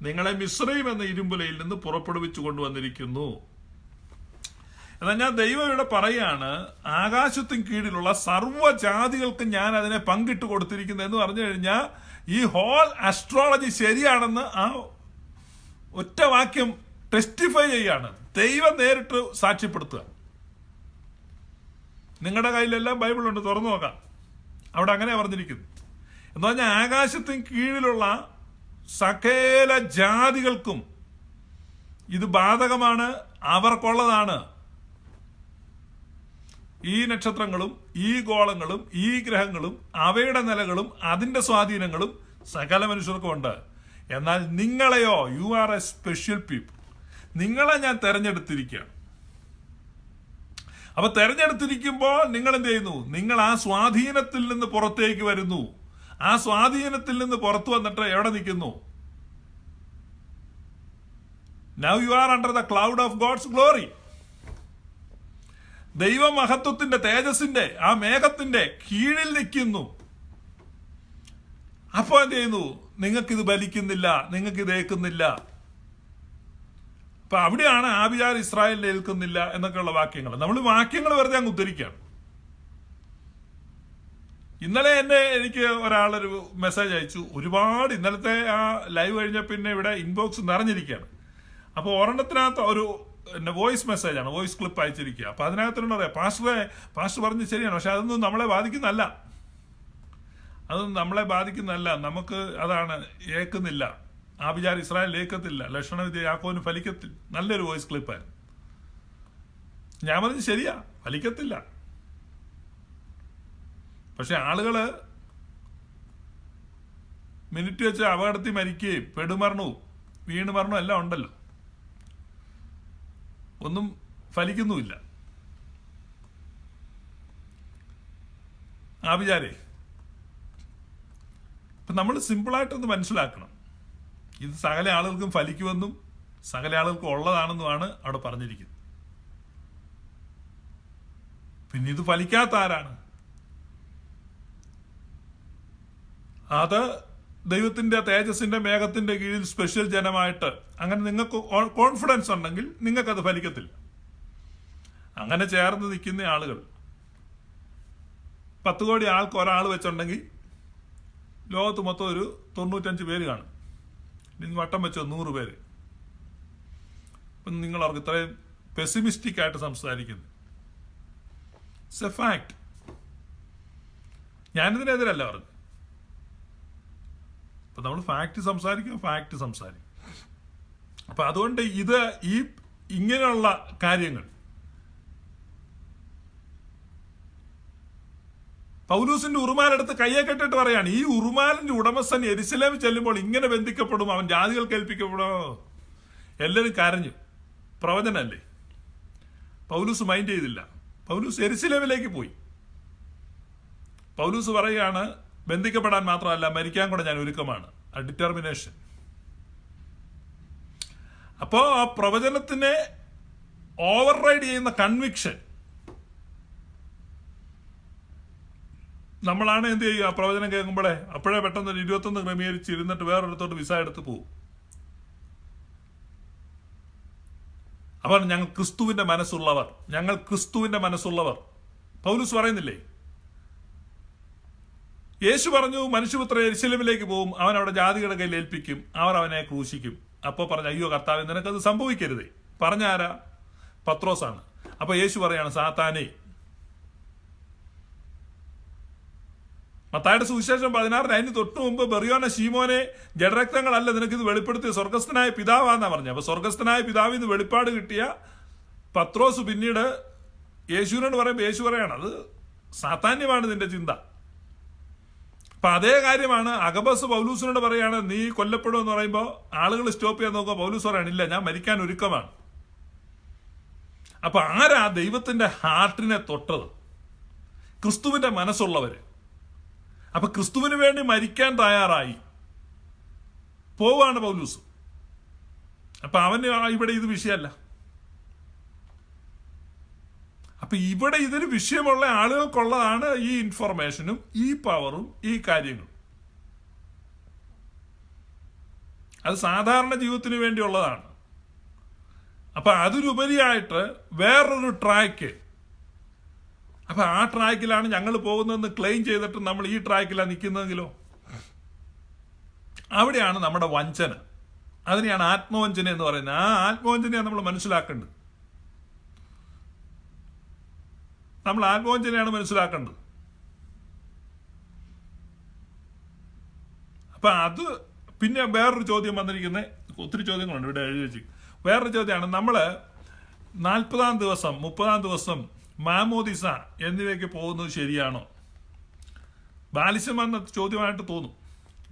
നിങ്ങളെ മിസ്രയീം എന്ന ഇരുമ്പുലയിൽ നിന്ന് പുറപ്പെടുവിച്ചു കൊണ്ടുവന്നിരിക്കുന്നു. എന്നാൽ ഞാൻ ദൈവം ഇവിടെ പറയാണ്, ആകാശത്തിന് കീഴിലുള്ള സർവ്വജാതികൾക്കും ഞാൻ അതിനെ പങ്കിട്ട് കൊടുത്തിരിക്കുന്നു എന്ന് പറഞ്ഞു കഴിഞ്ഞാൽ ഈ ഹോൾ അസ്ട്രോളജി ശരിയാണെന്ന് ആ ഒറ്റ വാക്യം ടെസ്റ്റിഫൈ ചെയ്യാണ്. ദൈവം നേരിട്ട് സാക്ഷ്യപ്പെടുത്തുക. നിങ്ങളുടെ കയ്യിലെല്ലാം ബൈബിളുണ്ട്, തുറന്നു നോക്കാം. അവിടെ അങ്ങനെ പറഞ്ഞിരിക്കുന്നു. എന്ന് പറഞ്ഞാൽ ആകാശത്തിന് കീഴിലുള്ള സകല ജാതികൾക്കും ഇത് ബാധകമാണ്, അവർക്കുള്ളതാണ്. ഈ നക്ഷത്രങ്ങളും ഈ ഗോളങ്ങളും ഈ ഗ്രഹങ്ങളും അവയുടെ നിലകളും അതിന്റെ സ്വാധീനങ്ങളും സകല മനുഷ്യർക്കും ഉണ്ട്. എന്നാൽ നിങ്ങളെയോ, you are a special people, നിങ്ങളെ ഞാൻ തെരഞ്ഞെടുത്തിരിക്കുകയാണ്. അപ്പൊ തെരഞ്ഞെടുത്തിരിക്കുമ്പോൾ നിങ്ങൾ എന്ത് ചെയ്യുന്നു? നിങ്ങൾ ആ സ്വാധീനത്തിൽ നിന്ന് പുറത്തേക്ക് വരുന്നു. ആ സ്വാധീനത്തിൽ നിന്ന് പുറത്തു വന്നിട്ട് എവിടെ നിൽക്കുന്നു? Now you are under the cloud of God's glory. ദൈവമഹത്വത്തിന്റെ തേജസ്സിന്റെ ആ മേഘത്തിന്റെ കീഴിൽ നിൽക്കുന്നു. അപ്പൊ എന്ത് ചെയ്യുന്നു? നിങ്ങൾക്കിത് ബലിക്കുന്നില്ല, നിങ്ങൾക്കിത് ഏൽക്കുന്നില്ല. അപ്പൊ അവിടെയാണ് ആബിയാർ ഇസ്രായേലിനെ ഏൽക്കുന്നില്ല എന്നൊക്കെയുള്ള വാക്യങ്ങൾ. നമ്മൾ വാക്യങ്ങൾ വെറുതെ അങ്ങ് ഉദ്ധരിക്കുകയാണ്. ഇന്നലെ എനിക്ക് ഒരാളൊരു മെസ്സേജ് അയച്ചു. ഒരുപാട് ഇന്നലത്തെ ആ ലൈവ് കഴിഞ്ഞ പിന്നെ ഇവിടെ ഇൻബോക്സ് നിറഞ്ഞിരിക്കുകയാണ്. അപ്പോൾ ഒരെണ്ണത്തിനകത്ത് ഒരു വോയിസ് മെസ്സേജാണ്, വോയിസ് ക്ലിപ്പ് അയച്ചിരിക്കുക. അപ്പൊ അതിനകത്തുള്ള പറയാം, പാസ്റ്റർ പറഞ്ഞ് ശരിയാണ്, പക്ഷെ അതൊന്നും നമ്മളെ ബാധിക്കുന്നല്ല. അതൊന്നും നമ്മളെ ബാധിക്കുന്നതല്ല. നമുക്ക് അതാണ് ഏൽക്കുന്നില്ല. ആബിയാർ ഇസ്രായേൽ ഏൽക്കത്തില്ല, ലക്ഷണവിദ്യ യാക്കോബിന് ഫലിക്കത്തില്ല. നല്ലൊരു വോയിസ് ക്ലിപ്പായിരുന്നു. ഞാൻ പറഞ്ഞു ശരിയാ, ഫലിക്കത്തില്ല. പക്ഷെ ആളുകള് മിനിറ്റ് വെച്ച് അപകടത്തിൽ മരിക്കുകയും പെടുമരണവും വീണ് മരണവും എല്ലാം ഉണ്ടല്ലോ. ഒന്നും ഫലിക്കുന്നുമില്ല. ആബിയാരെ, ഇപ്പൊ നമ്മൾ സിമ്പിളായിട്ടൊന്ന് മനസ്സിലാക്കണം. ഇത് സകല ആളുകൾക്കും ഫലിക്കുമെന്നും സകല ആളുകൾക്കും ഉള്ളതാണെന്നുമാണ് അവിടെ പറഞ്ഞിരിക്കുന്നത്. പിന്നെ ഇത് ഫലിക്കാത്ത ആരാണ്? അത് ദൈവത്തിന്റെ തേജസ്സിന്റെ മേഘത്തിന്റെ കീഴിൽ സ്പെഷ്യൽ ജനമായിട്ട് അങ്ങനെ നിങ്ങൾക്ക് കോൺഫിഡൻസ് ഉണ്ടെങ്കിൽ നിങ്ങൾക്കത് ഫലിക്കത്തില്ല. അങ്ങനെ ചേർന്ന് നിൽക്കുന്ന ആളുകൾ 10 കോടി ആൾക്ക് ഒരാൾ വെച്ചുണ്ടെങ്കിൽ ലോകത്ത് മൊത്തം ഒരു 95 പേര് കാണും. ഇനി വട്ടം വെച്ചോ 100 പേര്. അപ്പം നിങ്ങൾ അവർക്ക് ഇത്രയും പെസിമിസ്റ്റിക് ആയിട്ട് സംസാരിക്കുന്നു. It's A fact. ഞാനിതിനെതിരല്ല പറഞ്ഞു. അപ്പൊ നമ്മൾ ഫാക്ട് സംസാരിക്കും. അപ്പൊ അതുകൊണ്ട് ഇങ്ങനെയുള്ള കാര്യങ്ങൾ പൗലൂസിന്റെ ഉറുമാലെടുത്ത് കയ്യെ കെട്ടിട്ട് പറയാണ്, ഈ ഉറുമാലിന്റെ ഉടമസ്ഥൻ യെരുശലേമിൽ ചെല്ലുമ്പോൾ ഇങ്ങനെ ബന്ധിക്കപ്പെടും, അവൻ ജാതികൾക്ക് ഏൽപ്പിക്കപ്പെടോ. എല്ലാവരും കരഞ്ഞു. പ്രവചനല്ലേ. പൗലൂസ് മൈൻഡ് ചെയ്തില്ല. പൗലൂസ് യെരുശലേമിലേക്ക് പോയി. പൗലൂസ് പറയുകയാണ്, ബന്ധിക്കപ്പെടാൻ മാത്രമല്ല മരിക്കാൻ കൂടെ ഞാൻ ഒരുക്കമാണ്. ആ ഡിറ്റർമിനേഷൻ. അപ്പോ ആ പ്രവചനത്തിനെ ഓവർ റൈഡ് ചെയ്യുന്ന കൺവിക്ഷൻ നമ്മളാണ് എന്ത് ചെയ്യുക? ആ പ്രവചനം കേൾക്കുമ്പോഴേ അപ്പോഴേ പെട്ടെന്ന് 21 ക്രമീകരിച്ച് ഇരുന്നിട്ട് വേറൊരിടത്തോട്ട് വിസ എടുത്ത് പോകും. അപ്പൊ ഞങ്ങൾ ക്രിസ്തുവിന്റെ മനസ്സുള്ളവർ. പൗലൂസ് പറയുന്നില്ലേ, യേശു പറഞ്ഞു മനുഷ്യപുത്രൻ യെരുശലേമിലേക്ക് പോകും, അവൻ അവിടെ ജാതികളുടെ കയ്യിൽ ഏൽപ്പിക്കും, അവർ അവനെ ക്രൂശിക്കും. അപ്പൊ പറഞ്ഞു, അയ്യോ കർത്താവേ, നിനക്കത് സംഭവിക്കരുതേ. പറഞ്ഞാരാ? പത്രോസാണ്. അപ്പൊ യേശു പറയാണ്, സാത്താനേ. മത്തായിയുടെ സുവിശേഷം 16 അതിന് തൊട്ടു മുമ്പ് ബെറിയോനെ ശീമോനെ, ജഡരക്തങ്ങളല്ല നിനക്കിത് വെളിപ്പെടുത്തിയ സ്വർഗസ്ഥനായ പിതാവാന്നാ പറഞ്ഞു. അപ്പൊ സ്വർഗസ്ഥനായ പിതാവിൽ നിന്ന് വെളിപ്പാട് കിട്ടിയ പത്രോസ് പിന്നീട് യേശുവിനോട് പറയുമ്പോൾ യേശു പറയാണ്, അത് സാത്താന്യമാണ് നിന്റെ ചിന്ത. അപ്പൊ അതേ കാര്യമാണ് അഗബസ് പൗലൂസിനോട് പറയാണ്, നീ കൊല്ലപ്പെടുമെന്ന് പറയുമ്പോൾ ആളുകൾ സ്റ്റോപ്പ് ചെയ്യാൻ നോക്കുക. പൗലൂസ് പറയാണ്, ഇല്ല, ഞാൻ മരിക്കാൻ ഒരുക്കമാണ്. അപ്പൊ ആരാ ദൈവത്തിന്റെ ഹാർട്ടിനെ തൊട്ടത്? ക്രിസ്തുവിന്റെ മനസ്സുള്ളവര്. അപ്പൊ ക്രിസ്തുവിന് വേണ്ടി മരിക്കാൻ തയ്യാറായി പോവാണ് പൗലൂസ്. അപ്പൊ അവന് ഇവിടെ ഇത് വിഷയമല്ല. അപ്പൊ ഇവിടെ ഇതിന് വിഷയമുള്ള ആളുകൾക്കുള്ളതാണ് ഈ ഇൻഫർമേഷനും ഈ പവറും ഈ കാര്യങ്ങളും. അത് സാധാരണ ജീവിതത്തിന് വേണ്ടിയുള്ളതാണ്. അപ്പൊ അതിലുപരിയായിട്ട് വേറൊരു ട്രാക്ക്, അപ്പൊ ആ ട്രാക്കിലാണ് ഞങ്ങൾ പോകുന്നതെന്ന് ക്ലെയിം ചെയ്തിട്ട് നമ്മൾ ഈ ട്രാക്കിലാണ് നിൽക്കുന്നതെങ്കിലോ, അവിടെയാണ് നമ്മുടെ വഞ്ചന. അതിനെയാണ് ആത്മവഞ്ചന എന്ന് പറയുന്നത്. ആ ആത്മവഞ്ചനയാണ് നമ്മൾ മനസ്സിലാക്കേണ്ടത്. നമ്മൾ ആത്മവഞ്ചനയാണ് മനസ്സിലാക്കേണ്ടത്. അപ്പൊ അത് പിന്നെ വേറൊരു ചോദ്യം വന്നിരിക്കുന്നത്, ഒത്തിരി ചോദ്യങ്ങളുണ്ട് ഇവിടെ എഴുതി വെച്ച്. വേറൊരു ചോദ്യമാണ്, നമ്മള് 40-ാം ദിവസം 30-ാം ദിവസം മാമോദിസ എന്നിവയ്ക്ക് പോകുന്നത് ശരിയാണോ? ബാലിശം വന്ന ചോദ്യമായിട്ട് തോന്നും.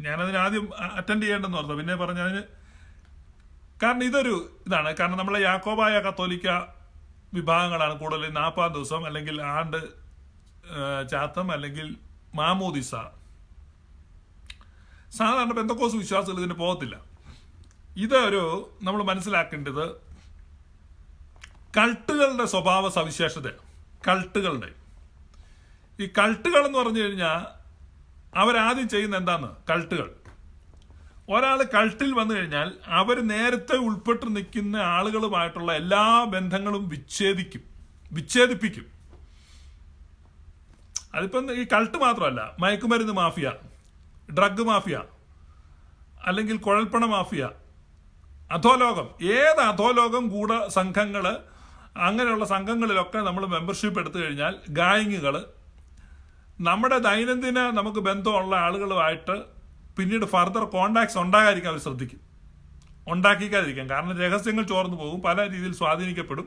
ഞാനതിന് ആദ്യം അറ്റൻഡ് ചെയ്യേണ്ടെന്ന് ഓർത്തു, പിന്നെ പറഞ്ഞതിന് കാരണം ഇതൊരു ഇതാണ്. കാരണം നമ്മളെ യാക്കോബായ കത്തോലിക്ക വിഭാഗങ്ങളാണ് കൂടുതൽ 40-ാം ദിവസം അല്ലെങ്കിൽ ആണ്ട് ചാത്തം അല്ലെങ്കിൽ മാമോദിസ. സാധാരണ പെന്തക്കോസ് വിശ്വാസികൾ ഇതിന് പോകത്തില്ല. ഇതൊരു നമ്മൾ മനസ്സിലാക്കേണ്ടത് കൾട്ടുകളുടെ സ്വഭാവ സവിശേഷത. കൾട്ടുകളുടെ ഈ കൾട്ടുകൾ എന്ന് പറഞ്ഞു കഴിഞ്ഞാൽ അവരാദ്യം ചെയ്യുന്ന എന്താന്ന്, കൾട്ടുകൾ ഒരാൾ കൾട്ടിൽ വന്നു കഴിഞ്ഞാൽ അവർ നേരത്തെ ഉൾപ്പെട്ട് നിൽക്കുന്ന ആളുകളുമായിട്ടുള്ള എല്ലാ ബന്ധങ്ങളും വിച്ഛേദിപ്പിക്കും. അതിപ്പം ഈ കൾട്ട് മാത്രമല്ല, മയക്കുമരുന്ന് മാഫിയ, ഡ്രഗ് മാഫിയ, അല്ലെങ്കിൽ കുഴൽപ്പണ മാഫിയ, അധോലോകം, ഏത് അധോലോകം ഗൂഢ സംഘങ്ങള്, അങ്ങനെയുള്ള സംഘങ്ങളിലൊക്കെ നമ്മൾ മെമ്പർഷിപ്പ് എടുത്തു കഴിഞ്ഞാൽ ഗായിങ്ങുകൾ നമ്മുടെ ദൈനംദിന നമുക്ക് ബന്ധമുള്ള ആളുകളുമായിട്ട് പിന്നീട് ഫർദർ കോണ്ടാക്ട്സ് ഉണ്ടാകാതിരിക്കാൻ അവർ ശ്രദ്ധിക്കും, ഉണ്ടാക്കിക്കാതിരിക്കാം. കാരണം രഹസ്യങ്ങൾ ചോർന്നു പോകും, പല രീതിയിൽ സ്വാധീനിക്കപ്പെടും.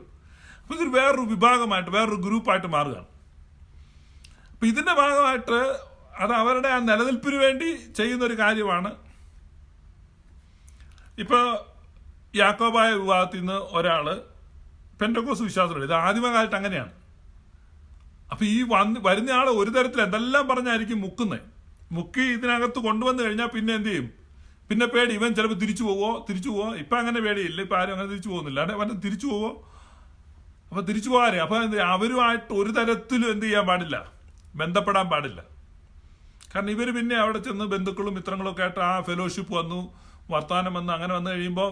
അപ്പൊ ഇതൊരു വേറൊരു വിഭാഗമായിട്ട്, വേറൊരു ഗ്രൂപ്പായിട്ട് മാറുകയാണ്. അപ്പൊ ഇതിന്റെ ഭാഗമായിട്ട് അത് അവരുടെ ആ നിലനിൽപ്പിന് വേണ്ടി ചെയ്യുന്ന ഒരു കാര്യമാണ്. ഇപ്പൊ യാക്കോബായ വിഭാഗത്തിൽ നിന്ന് ഒരാള് പെന്തക്കോസ് വിശ്വാസമുണ്ട്. ഇത് ആദിമകാലത്ത് അങ്ങനെയാണ്. അപ്പൊ ഈ വരുന്ന ആള് ഒരു തരത്തിൽ എന്തെല്ലാം പറഞ്ഞായിരിക്കും മുക്കി ഇതിനകത്ത് കൊണ്ടുവന്നു കഴിഞ്ഞാൽ പിന്നെ എന്ത് ചെയ്യും? പിന്നെ പേടി, ഇവൻ ചിലപ്പോൾ തിരിച്ചു പോവോ. ഇപ്പൊ അങ്ങനെ പേടിയില്ല, ഇപ്പൊ ആരും അങ്ങനെ തിരിച്ചു പോകുന്നില്ല. അവൻ തിരിച്ചു പോവോ? അപ്പൊ തിരിച്ചു പോകാരെ. അപ്പൊ അവരുമായിട്ട് ഒരു തരത്തിലും എന്ത് ചെയ്യാൻ പാടില്ല, ബന്ധപ്പെടാൻ പാടില്ല. കാരണം ഇവര് പിന്നെ അവിടെ ചെന്ന് ബന്ധുക്കളും മിത്രങ്ങളും ഒക്കെ ആയിട്ട് ആ ഫെലോഷിപ്പ് വന്നു, വർത്തമാനം വന്നു, അങ്ങനെ വന്നു കഴിയുമ്പോൾ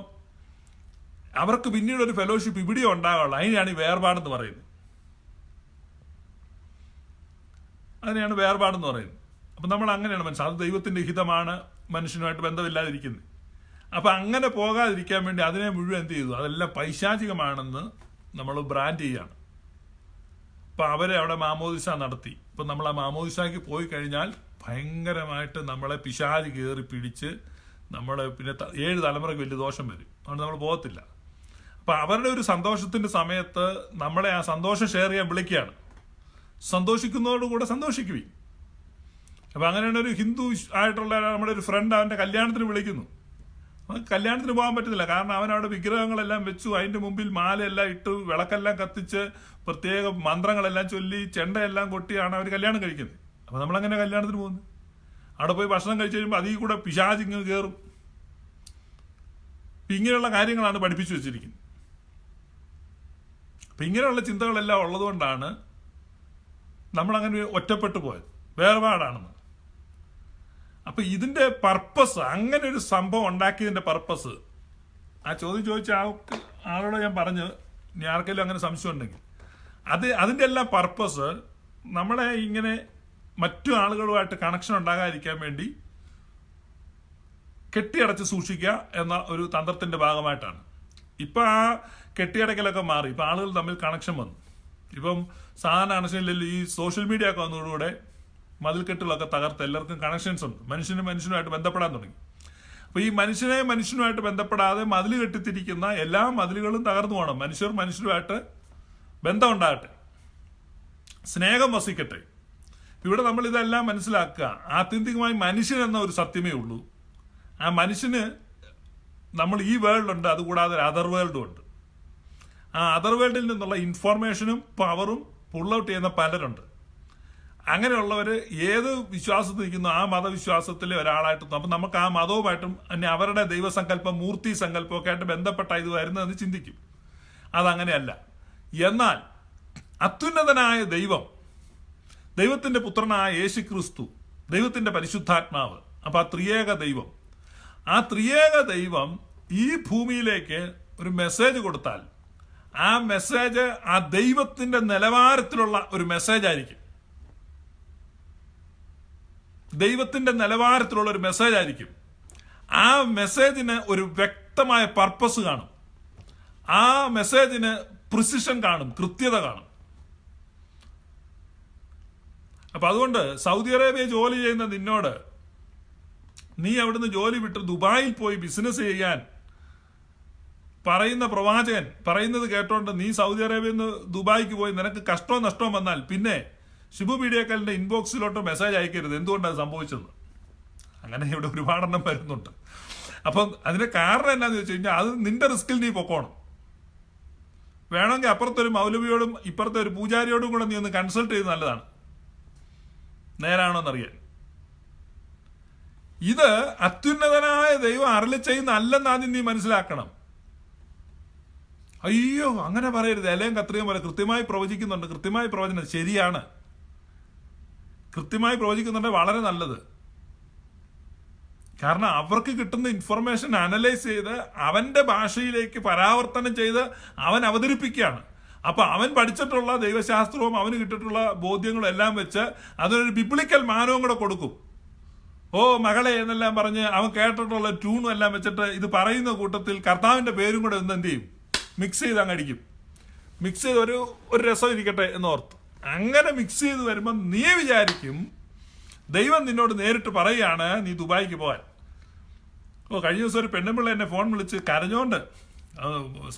അവർക്ക് പിന്നീട് ഒരു ഫെലോഷിപ്പ് ഇവിടെ ഉണ്ടാകാനുള്ളൂ. അതിനെയാണ് ഈ വേർപാടെന്ന് പറയുന്നത്. അതിനെയാണ് വേർപാടെന്ന് പറയുന്നത്. അപ്പൊ നമ്മൾ അങ്ങനെയാണ് മനസ്സിലാക്കുന്നത്. അത് ദൈവത്തിന്റെ ഹിതമാണ്, മനുഷ്യനുമായിട്ട് ബന്ധമില്ലാതിരിക്കുന്നത്. അപ്പൊ അങ്ങനെ പോകാതിരിക്കാൻ വേണ്ടി അതിനെ മുഴുവൻ എന്ത് ചെയ്തു, അതെല്ലാം പൈശാചികമാണെന്ന് നമ്മൾ ബ്രാൻഡ് ചെയ്യാണ്. അപ്പൊ അവരെ അവിടെ മാമോദിസ നടത്തി. ഇപ്പൊ നമ്മൾ ആ മാമോദിസയ്ക്ക് പോയി കഴിഞ്ഞാൽ ഭയങ്കരമായിട്ട് നമ്മളെ പിശാചി കയറി പിടിച്ച് നമ്മളെ പിന്നെ 7 തലമുറയ്ക്ക് വലിയ ദോഷം വരും. അതുകൊണ്ട് നമ്മൾ പോകത്തില്ല. അപ്പൊ അവരുടെ ഒരു സന്തോഷത്തിന്റെ സമയത്ത് നമ്മളെ ആ സന്തോഷം ഷെയർ ചെയ്യാൻ വിളിക്കുകയാണ്. സന്തോഷിക്കുന്നതോടുകൂടെ സന്തോഷിക്കുകയും. അപ്പൊ അങ്ങനെയാണ് ഒരു ഹിന്ദു ആയിട്ടുള്ള നമ്മുടെ ഒരു ഫ്രണ്ട് അവന്റെ കല്യാണത്തിന് വിളിക്കുന്നു. കല്യാണത്തിന് പോകാൻ പറ്റുന്നില്ല. കാരണം അവൻ അവിടെ വിഗ്രഹങ്ങളെല്ലാം വെച്ചു, അതിന്റെ മുമ്പിൽ മാലയെല്ലാം ഇട്ട്, വിളക്കെല്ലാം കത്തിച്ച്, പ്രത്യേക മന്ത്രങ്ങളെല്ലാം ചൊല്ലി, ചെണ്ടയെല്ലാം കൊട്ടിയാണ് അവർ കല്യാണം കഴിക്കുന്നത്. അപ്പൊ നമ്മളങ്ങനെ കല്യാണത്തിന് പോകുന്നു. അവിടെ പോയി ഭക്ഷണം കഴിച്ചു കഴിയുമ്പോൾ അതിൽ കൂടെ പിശാചിങ്ങ് കയറും. ഇങ്ങനെയുള്ള കാര്യങ്ങളാണ് പഠിപ്പിച്ചു വെച്ചിരിക്കുന്നത്. അപ്പൊ ഇങ്ങനെയുള്ള ചിന്തകളെല്ലാം ഉള്ളതുകൊണ്ടാണ് നമ്മളങ്ങനെ ഒറ്റപ്പെട്ടു പോയത്, വേർപാടാണെന്ന്. അപ്പൊ ഇതിന്റെ പർപ്പസ്, അങ്ങനെ ഒരു സംഭവം ഉണ്ടാക്കിയതിന്റെ പർപ്പസ്, ആ ചോദ്യം ചോദിച്ച ആളോട് ഞാൻ പറഞ്ഞു, ഇനി ആർക്കെങ്കിലും അങ്ങനെ സംശയം ഉണ്ടെങ്കിൽ അതിന്റെ എല്ലാം പർപ്പസ് നമ്മളെ ഇങ്ങനെ മറ്റു ആളുകളുമായിട്ട് കണക്ഷൻ ഉണ്ടാകാതിരിക്കാൻ വേണ്ടി കെട്ടിയടച്ച് സൂക്ഷിക്കുക എന്ന ഒരു തന്ത്രത്തിന്റെ ഭാഗമായിട്ടാണ്. ഇപ്പൊ ആ കെട്ടിയടക്കലൊക്കെ മാറി. ഇപ്പൊ ആളുകൾ തമ്മിൽ കണക്ഷൻ വന്നു. ഇപ്പം സാധാരണ കണക്ഷനിൽ ഈ സോഷ്യൽ മീഡിയ ഒക്കെ വന്നതോടുകൂടെ മതിൽക്കെട്ടുകളൊക്കെ തകർത്ത് എല്ലാവർക്കും കണക്ഷൻസ് ഉണ്ട്. മനുഷ്യനുമായിട്ട് ബന്ധപ്പെടാൻ തുടങ്ങി. അപ്പൊ ഈ മനുഷ്യനുമായിട്ട് ബന്ധപ്പെടാതെ മതിൽ കെട്ടിത്തിരിക്കുന്ന എല്ലാ മതിലുകളും തകർന്നു പോകണം. മനുഷ്യരുമായിട്ട് ബന്ധം ഉണ്ടാകട്ടെ, സ്നേഹം വസിക്കട്ടെ. ഇവിടെ നമ്മൾ ഇതെല്ലാം മനസ്സിലാക്കുക. ആത്യന്തികമായി മനുഷ്യൻ എന്ന ഒരു സത്യമേ ഉള്ളൂ. ആ മനുഷ്യന് നമ്മൾ ഈ വേൾഡുണ്ട്, അതുകൂടാതെ ഒരു അതർ വേൾഡും ഉണ്ട്. ആ അതർ വേൾഡിൽ നിന്നുള്ള ഇൻഫോർമേഷനും പവറും പുൾ ഔട്ട് ചെയ്യുന്ന പലരുണ്ട്. അങ്ങനെയുള്ളവര് ഏത് വിശ്വാസത്തിൽ നിൽക്കുന്നു ആ മതവിശ്വാസത്തിലെ ഒരാളായിട്ട്, അപ്പൊ നമുക്ക് ആ മതവുമായിട്ടും അവരുടെ ദൈവസങ്കല്പം, മൂർത്തി സങ്കല്പമൊക്കെ ആയിട്ട് ബന്ധപ്പെട്ട ഇത് വരുന്നതെന്ന് ചിന്തിക്കും. അതങ്ങനെയല്ല. എന്നാൽ അത്യുന്നതനായ ദൈവം, ദൈവത്തിന്റെ പുത്രനായ യേശു ക്രിസ്തു, ദൈവത്തിന്റെ പരിശുദ്ധാത്മാവ്, അപ്പൊ ആ ത്രിയേക ദൈവം ഈ ഭൂമിയിലേക്ക് ഒരു മെസ്സേജ് കൊടുത്താൽ ആ മെസ്സേജ് ആ ദൈവത്തിന്റെ നിലവാരത്തിലുള്ള ഒരു മെസ്സേജ് ആയിരിക്കും. ദൈവത്തിന്റെ നിലവാരത്തിലുള്ള ഒരു മെസ്സേജ് ആയിരിക്കും. ആ മെസ്സേജിന് ഒരു വ്യക്തമായ പർപ്പസ് കാണും. ആ മെസ്സേജിന് പ്രിസിഷൻ കാണും, കൃത്യത കാണും. അപ്പൊ അതുകൊണ്ട് സൗദി അറേബ്യ ജോലി ചെയ്യുന്ന നിന്നോട്, നീ അവിടുന്ന് ജോലി വിട്ട് ദുബായിൽ പോയി ബിസിനസ് ചെയ്യാൻ പറയുന്ന പ്രവാചകൻ പറയുന്നത് കേട്ടോണ്ട് നീ സൗദി അറേബ്യയിൽ നിന്ന് ദുബായിക്ക് പോയി നിനക്ക് കഷ്ടവും നഷ്ടവും വന്നാൽ പിന്നെ ഷിബു പീഡിയക്കലിന്റെ ഇൻബോക്സിലോട്ട് മെസ്സേജ് അയക്കരുത് എന്തുകൊണ്ടാണ് സംഭവിച്ചത്. അങ്ങനെ ഇവിടെ ഒരുപാടെണ്ണം വരുന്നുണ്ട്. അപ്പം അതിന്റെ കാരണം എന്നാന്ന് ചോദിച്ചു കഴിഞ്ഞാൽ അത് നിന്റെ റിസ്കിൽ നീ പൊക്കോണം. വേണമെങ്കിൽ അപ്പുറത്തൊരു മൗലവിയോടും ഇപ്പുറത്തെ ഒരു പൂജാരിയോടും കൂടെ നീ ഒന്ന് കൺസൾട്ട് ചെയ്ത് നല്ലതാണ്, നേരാണോന്നറിയാൻ. ഇത് അത്യുന്നതനായ ദൈവം അരുളി ചെയ്യുന്ന അല്ലെന്ന് ആദ്യം നീ മനസ്സിലാക്കണം. അയ്യോ അങ്ങനെ പറയരുത്, എലയും കത്രിയും പോലെ കൃത്യമായി പ്രവചിക്കുന്നുണ്ട്. കൃത്യമായി പ്രവചനം ശരിയാണ്, കൃത്യമായി പ്രവചിക്കുന്നുണ്ട്, വളരെ നല്ലത്. കാരണം അവർക്ക് കിട്ടുന്ന ഇൻഫർമേഷൻ അനലൈസ് ചെയ്ത് അവന്റെ ഭാഷയിലേക്ക് പരാവർത്തനം ചെയ്ത് അവൻ അവതരിപ്പിക്കുകയാണ്. അപ്പൊ അവൻ പഠിച്ചിട്ടുള്ള ദൈവശാസ്ത്രവും അവന് കിട്ടിയിട്ടുള്ള ബോധ്യങ്ങളും എല്ലാം വെച്ച് അതൊരു ബിബ്ലിക്കൽ മാനവും കൂടെ കൊടുക്കും. ഓ മകളെ എന്നെല്ലാം പറഞ്ഞ് അവൻ കേട്ടിട്ടുള്ള ട്യൂണും എല്ലാം വെച്ചിട്ട് ഇത് പറയുന്ന കൂട്ടത്തിൽ കർത്താവിന്റെ പേരും കൂടെ ഒന്ന് എന്ത് ചെയ്യും, മിക്സ് ചെയ്ത് അങ്ങടിക്കും. മിക്സ് ചെയ്ത് ഒരു രസം ഇരിക്കട്ടെ എന്നോർത്ത് അങ്ങനെ മിക്സ് ചെയ്ത് വരുമ്പോൾ നീ വിചാരിക്കും ദൈവം നിന്നോട് നേരിട്ട് പറയുകയാണ് നീ ദുബായിക്ക് പോകാൻ. കഴിഞ്ഞ ദിവസം ഒരു പെണ്ണുപിള്ള എന്നെ ഫോൺ വിളിച്ച് കരഞ്ഞോണ്ട്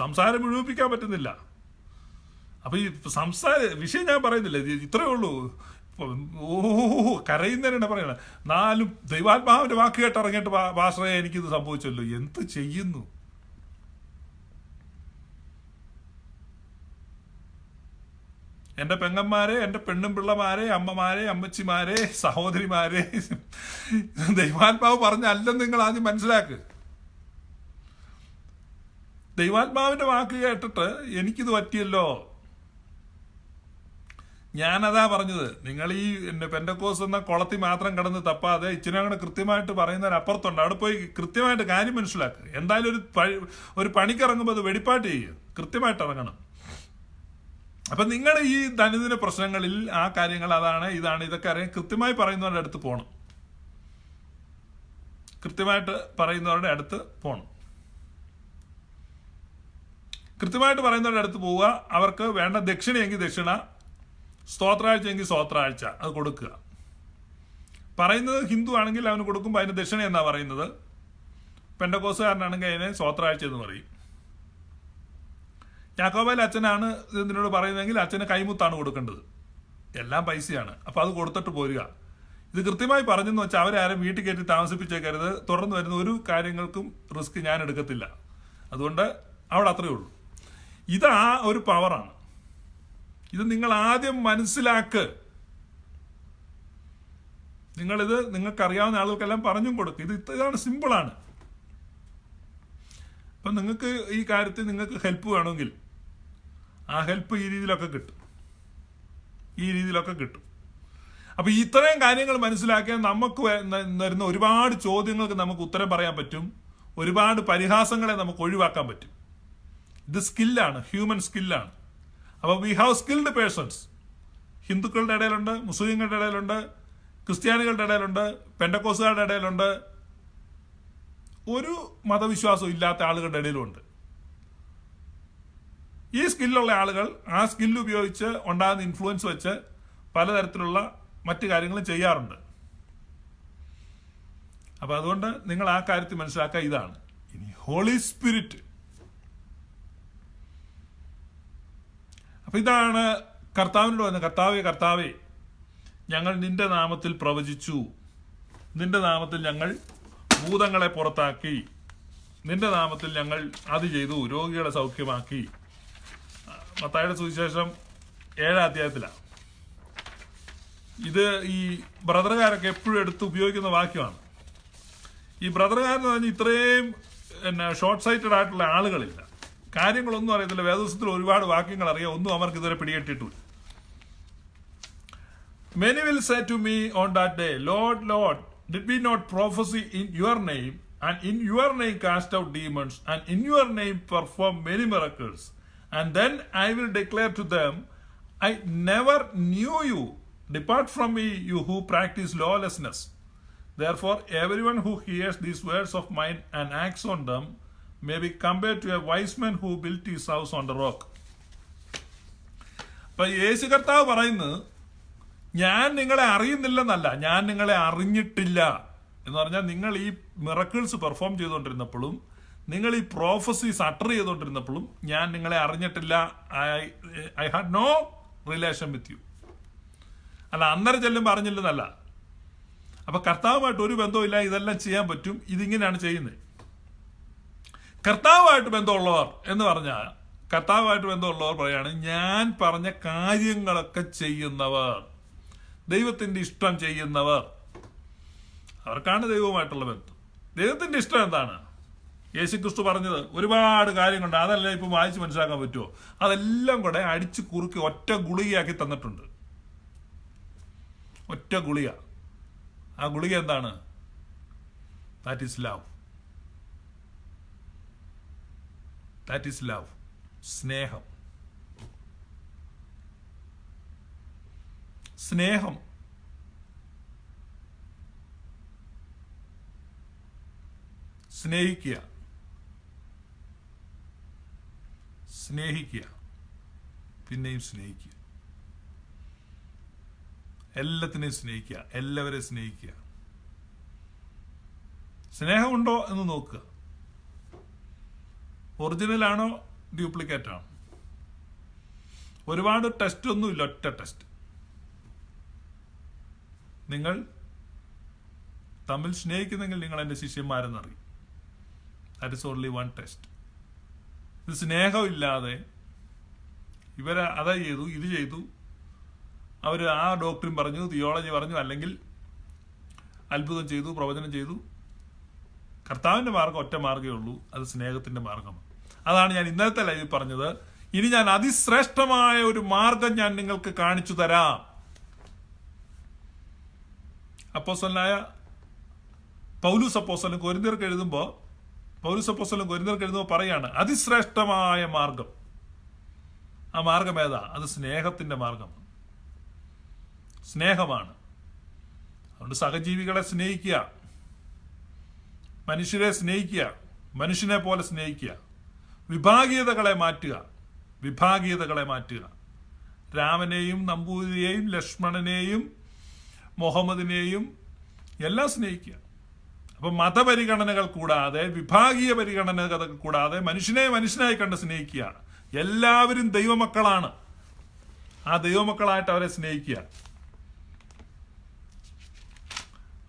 സംസാരം മുഴുവിപ്പിക്കാൻ പറ്റുന്നില്ല. അപ്പൊ ഈ വിഷയം ഞാൻ പറയുന്നില്ല, ഇത്രയേ ഉള്ളൂ. കരയുന്നതിനെ പറയണ 4 ദൈവാത്മാവിന്റെ വാക്ക് കേട്ട് ഇറങ്ങിയിട്ട് ഭാഷയെ എനിക്കിത് സംഭവിച്ചല്ലോ, എന്ത് ചെയ്യുന്നു. എന്റെ പെങ്ങന്മാരെ, എന്റെ പെണ്ണും പിള്ളമാരെ, അമ്മമാരെ, അമ്മച്ചിമാരെ, സഹോദരിമാരെ, ദൈവാത്മാവ് പറഞ്ഞല്ലെന്ന് നിങ്ങൾ ആദ്യം മനസ്സിലാക്ക്. ദൈവാത്മാവിന്റെ വാക്ക് കേട്ടിട്ട് എനിക്കിത് പറ്റിയല്ലോ. ഞാനതാ പറഞ്ഞത്, നിങ്ങൾ ഈ പെന്തക്കോസ് എന്ന കുളത്തിൽ മാത്രം കിടന്ന് തപ്പാതെ ഇച്ചിരി അങ്ങനെ കൃത്യമായിട്ട് പറയുന്നതിനപ്പുറത്തുണ്ട്. അവിടെ പോയി കൃത്യമായിട്ട് കാര്യം മനസ്സിലാക്കുക. എന്തായാലും ഒരു പണിക്കിറങ്ങുമ്പോൾ അത് വെടിപ്പാട്ട് ചെയ്യുക, കൃത്യമായിട്ട് ഇറങ്ങണം. അപ്പൊ നിങ്ങൾ ഈ ദൈനംദിന പ്രശ്നങ്ങളിൽ ആ കാര്യങ്ങൾ അതാണ് ഇതാണ് ഇതൊക്കെ അറിയാൻ കൃത്യമായി പറയുന്നവരുടെ അടുത്ത് പോകണം. കൃത്യമായിട്ട് പറയുന്നവരുടെ അടുത്ത് പോകണം. കൃത്യമായിട്ട് പറയുന്നവരുടെ അടുത്ത് പോവുക. അവർക്ക് വേണ്ട ദക്ഷിണയെങ്കിൽ ദക്ഷിണ, സ്തോത്രാഴ്ച എങ്കിൽ സ്തോത്രാഴ്ച അത് കൊടുക്കുക. പറയുന്നത് ഹിന്ദു ആണെങ്കിൽ അവന് കൊടുക്കുമ്പോൾ അതിന് ദക്ഷിണ എന്നാ പറയുന്നത്. പെന്തക്കോസുകാരനാണെങ്കിൽ അതിനെ സ്തോത്രാഴ്ച എന്ന് പറയും. യാക്കോബയിലെ അച്ഛനാണ് ഇതിനോട് പറയുന്നതെങ്കിൽ അച്ഛന് കൈമുത്താണ് കൊടുക്കേണ്ടത്. എല്ലാം പൈസയാണ്. അപ്പൊ അത് കൊടുത്തിട്ട് പോരുക. ഇത് കൃത്യമായി പറഞ്ഞെന്ന് വെച്ചാൽ അവരെ ആരും വീട്ടിൽ കയറ്റി താമസിപ്പിച്ചേക്കരുത്. തുടർന്ന് വരുന്ന ഒരു കാര്യങ്ങൾക്കും റിസ്ക് ഞാൻ എടുക്കത്തില്ല. അതുകൊണ്ട് അവിടെ അത്രയേ ഉള്ളൂ. ഇതാ ഒരു പവറാണ്. ഇത് നിങ്ങൾ ആദ്യം മനസ്സിലാക്ക്. നിങ്ങളിത് നിങ്ങൾക്കറിയാവുന്ന ആളുകൾക്കെല്ലാം പറഞ്ഞും കൊടുക്കും. ഇതാണ് സിമ്പിളാണ്. അപ്പം നിങ്ങൾക്ക് ഈ കാര്യത്തിൽ നിങ്ങൾക്ക് ഹെൽപ്പ് വേണമെങ്കിൽ ആ ഹെൽപ്പ് ഈ രീതിയിലൊക്കെ കിട്ടും. അപ്പൊ ഇത്രയും കാര്യങ്ങൾ മനസ്സിലാക്കിയാൽ നമുക്ക് വരുന്ന ഒരുപാട് ചോദ്യങ്ങൾക്ക് നമുക്ക് ഉത്തരം പറയാൻ പറ്റും. ഒരുപാട് പരിഹാസങ്ങളെ നമുക്ക് ഒഴിവാക്കാൻ പറ്റും. ഇത് സ്കില്ലാണ്, ഹ്യൂമൻ സ്കില്ലാണ്. അപ്പൊ വി ഹാവ് സ്കിൽഡ് പേഴ്സൺസ്. ഹിന്ദുക്കളുടെ ഇടയിലുണ്ട്, മുസ്ലിങ്ങളുടെ ഇടയിലുണ്ട്, ക്രിസ്ത്യാനികളുടെ ഇടയിലുണ്ട്, പെന്തക്കോസുകാരുടെ ഇടയിലുണ്ട്, ഒരു മതവിശ്വാസവും ഇല്ലാത്ത ആളുകളുടെ ഇടയിലുണ്ട്. ഈ സ്കില്ലുള്ള ആളുകൾ ആ സ്കില്ല് ഉപയോഗിച്ച് ഉണ്ടാകുന്ന ഇൻഫ്ലുവൻസ് വെച്ച് പലതരത്തിലുള്ള മറ്റു കാര്യങ്ങളും ചെയ്യാറുണ്ട്. അപ്പൊ അതുകൊണ്ട് നിങ്ങൾ ആ കാര്യത്തിൽ മനസ്സിലാക്കുക. ഇതാണ് ഇനി ഹോളി സ്പിരിറ്റ്. അപ്പൊ ഇതാണ് കർത്താവിനോട് വന്ന കർത്താവേ ഞങ്ങൾ നിന്റെ നാമത്തിൽ പ്രവചിച്ചു, നിന്റെ നാമത്തിൽ ഞങ്ങൾ ഭൂതങ്ങളെ പുറത്താക്കി, നിന്റെ നാമത്തിൽ ഞങ്ങൾ അത് ചെയ്തു, രോഗികളെ സൗഖ്യമാക്കി. മത്തായിയുടെ സുവിശേഷം 7-ാം അധ്യായത്തിലാണ്. ഇത് ഈ ബ്രദറുകാരൊക്കെ എപ്പോഴും എടുത്ത് ഉപയോഗിക്കുന്ന വാക്യമാണ്. ഈ ബ്രദറുകാരെന്ന് പറഞ്ഞാൽ ഇത്രയും ഷോർട്ട് സൈറ്റഡ് ആയിട്ടുള്ള ആളുകളില്ല. കാര്യങ്ങളൊന്നും അറിയത്തില്ല. വേദപുസ്തകത്തിൽ ഒരുപാട് വാക്യങ്ങൾ അറിയാം, ഒന്നും അവർക്ക് ഇതുവരെ പിടികെട്ടിട്ടില്ല. Many will say to me on that day, Lord, Lord, did we not prophesy in your name, and in your name cast out demons, and in your name perform many miracles? And then I will declare to them, I never knew you. Depart from me, you who practice lawlessness. Therefore, everyone who hears these words of mine and acts on them may be compared to a wise man who built his house on the rock. അപ്പൊ യേശു കർത്താവ് പറയുന്നത്, ഞാൻ നിങ്ങളെ അറിയുന്നില്ലെന്നല്ല, ഞാൻ നിങ്ങളെ അറിഞ്ഞിട്ടില്ല എന്ന് പറഞ്ഞാൽ, നിങ്ങൾ ഈ മിറക്കിൾസ് പെർഫോം ചെയ്തുകൊണ്ടിരുന്നപ്പോഴും നിങ്ങൾ ഈ പ്രോഫസീസ് അട്ടർ ചെയ്തുകൊണ്ടിരുന്നപ്പോഴും ഞാൻ നിങ്ങളെ അറിഞ്ഞിട്ടില്ല. I had no relation with you. അല്ല, അന്നേരം ചെല്ലുമ്പോൾ അറിഞ്ഞില്ലെന്നല്ല. അപ്പൊ കർത്താവുമായിട്ട് ഒരു ബന്ധവുമില്ല, ഇതെല്ലാം ചെയ്യാൻ പറ്റും, ഇതിങ്ങനെയാണ് ചെയ്യുന്നത്. കർത്താവുമായിട്ട് ബന്ധമുള്ളവർ എന്ന് പറഞ്ഞാൽ, കർത്താവുമായിട്ട് ബന്ധമുള്ളവർ പറയാണ്, ഞാൻ പറഞ്ഞ കാര്യങ്ങളൊക്കെ ചെയ്യുന്നവർ, ദൈവത്തിന്റെ ഇഷ്ടം ചെയ്യുന്നവർ, അവർക്കാണ് ദൈവവുമായിട്ടുള്ള ബന്ധം. ദൈവത്തിന്റെ ഇഷ്ടം എന്താണ്? യേശുക്രിസ്തു പറഞ്ഞത് ഒരുപാട് കാര്യങ്ങളുണ്ട്, അതെല്ലാം ഇപ്പം വായിച്ച് മനസ്സിലാക്കാൻ പറ്റുമോ? അതെല്ലാം കൂടെ അടിച്ചു കുറുക്കി ഒറ്റ ഗുളികയാക്കി തന്നിട്ടുണ്ട്. ഒറ്റ ഗുളിക. ആ ഗുളിക എന്താണ്? That is love. That is love. സ്നേഹം. സ്നേഹം. സ്നേഹിക്കുക. സ്നേഹിക്കുക. പിന്നെയും സ്നേഹിക്കുക. എല്ലാത്തിനെയും സ്നേഹിക്കുക. എല്ലാവരെയും സ്നേഹിക്കുക. സ്നേഹമുണ്ടോ എന്ന് നോക്കുക. ഒറിജിനൽ ആണോ ഡ്യൂപ്ലിക്കേറ്റ് ആണോ? ഒരുപാട് ടെസ്റ്റ് ഒന്നുമില്ല, ഒറ്റ ടെസ്റ്റ്. നിങ്ങൾ തമ്മിൽ സ്നേഹിക്കുന്നെങ്കിൽ നിങ്ങൾ എൻ്റെ ശിഷ്യന്മാരെന്നറിയും. That is only one test. ഇത് സ്നേഹമില്ലാതെ ഇവരെ അത് ചെയ്തു, ഇത് ചെയ്തു, അവർ ആ ഡോക്ടറും പറഞ്ഞു, തിയോളജി പറഞ്ഞു, അല്ലെങ്കിൽ അത്ഭുതം ചെയ്തു, പ്രവചനം ചെയ്തു. കർത്താവിൻ്റെ മാർഗം ഒറ്റ മാർഗ്ഗമേ ഉള്ളൂ, അത് സ്നേഹത്തിൻ്റെ മാർഗമാണ്. അതാണ് ഞാൻ ഇന്നലത്തെ ലൈവിൽ പറഞ്ഞത്. ഇനി ഞാൻ അതിശ്രേഷ്ഠമായ ഒരു മാർഗം ഞാൻ നിങ്ങൾക്ക് കാണിച്ചു തരാം. അപ്പോസ്തലനായ പൗലോസ് അപ്പോസ്തലൻ കൊരിന്ത്യർക്ക് എഴുതുമ്പോൾ പറയാണ്, അതിശ്രേഷ്ഠമായ മാർഗം. ആ മാർഗം ഏതാ? അത് സ്നേഹത്തിന്റെ മാർഗമാണ്. സ്നേഹമാണ്. അതുകൊണ്ട് സഹജീവികളെ സ്നേഹിക്കുക, മനുഷ്യരെ സ്നേഹിക്കുക, മനുഷ്യനെ പോലെ സ്നേഹിക്കുക, വിഭാഗീയതകളെ മാറ്റുക. രാമനെയും നമ്പൂതിരിയെയും ലക്ഷ്മണനെയും മുഹമ്മദിനെയും എല്ലാം സ്നേഹിക്കുക. അപ്പൊ മതപരിഗണനകൾ കൂടാതെ, വിഭാഗീയ പരിഗണനകൾ കൂടാതെ മനുഷ്യനെ മനുഷ്യനായി കണ്ട് സ്നേഹിക്കുക. എല്ലാവരും ദൈവമക്കളാണ്. ആ ദൈവമക്കളായിട്ട് അവരെ സ്നേഹിക്കുക.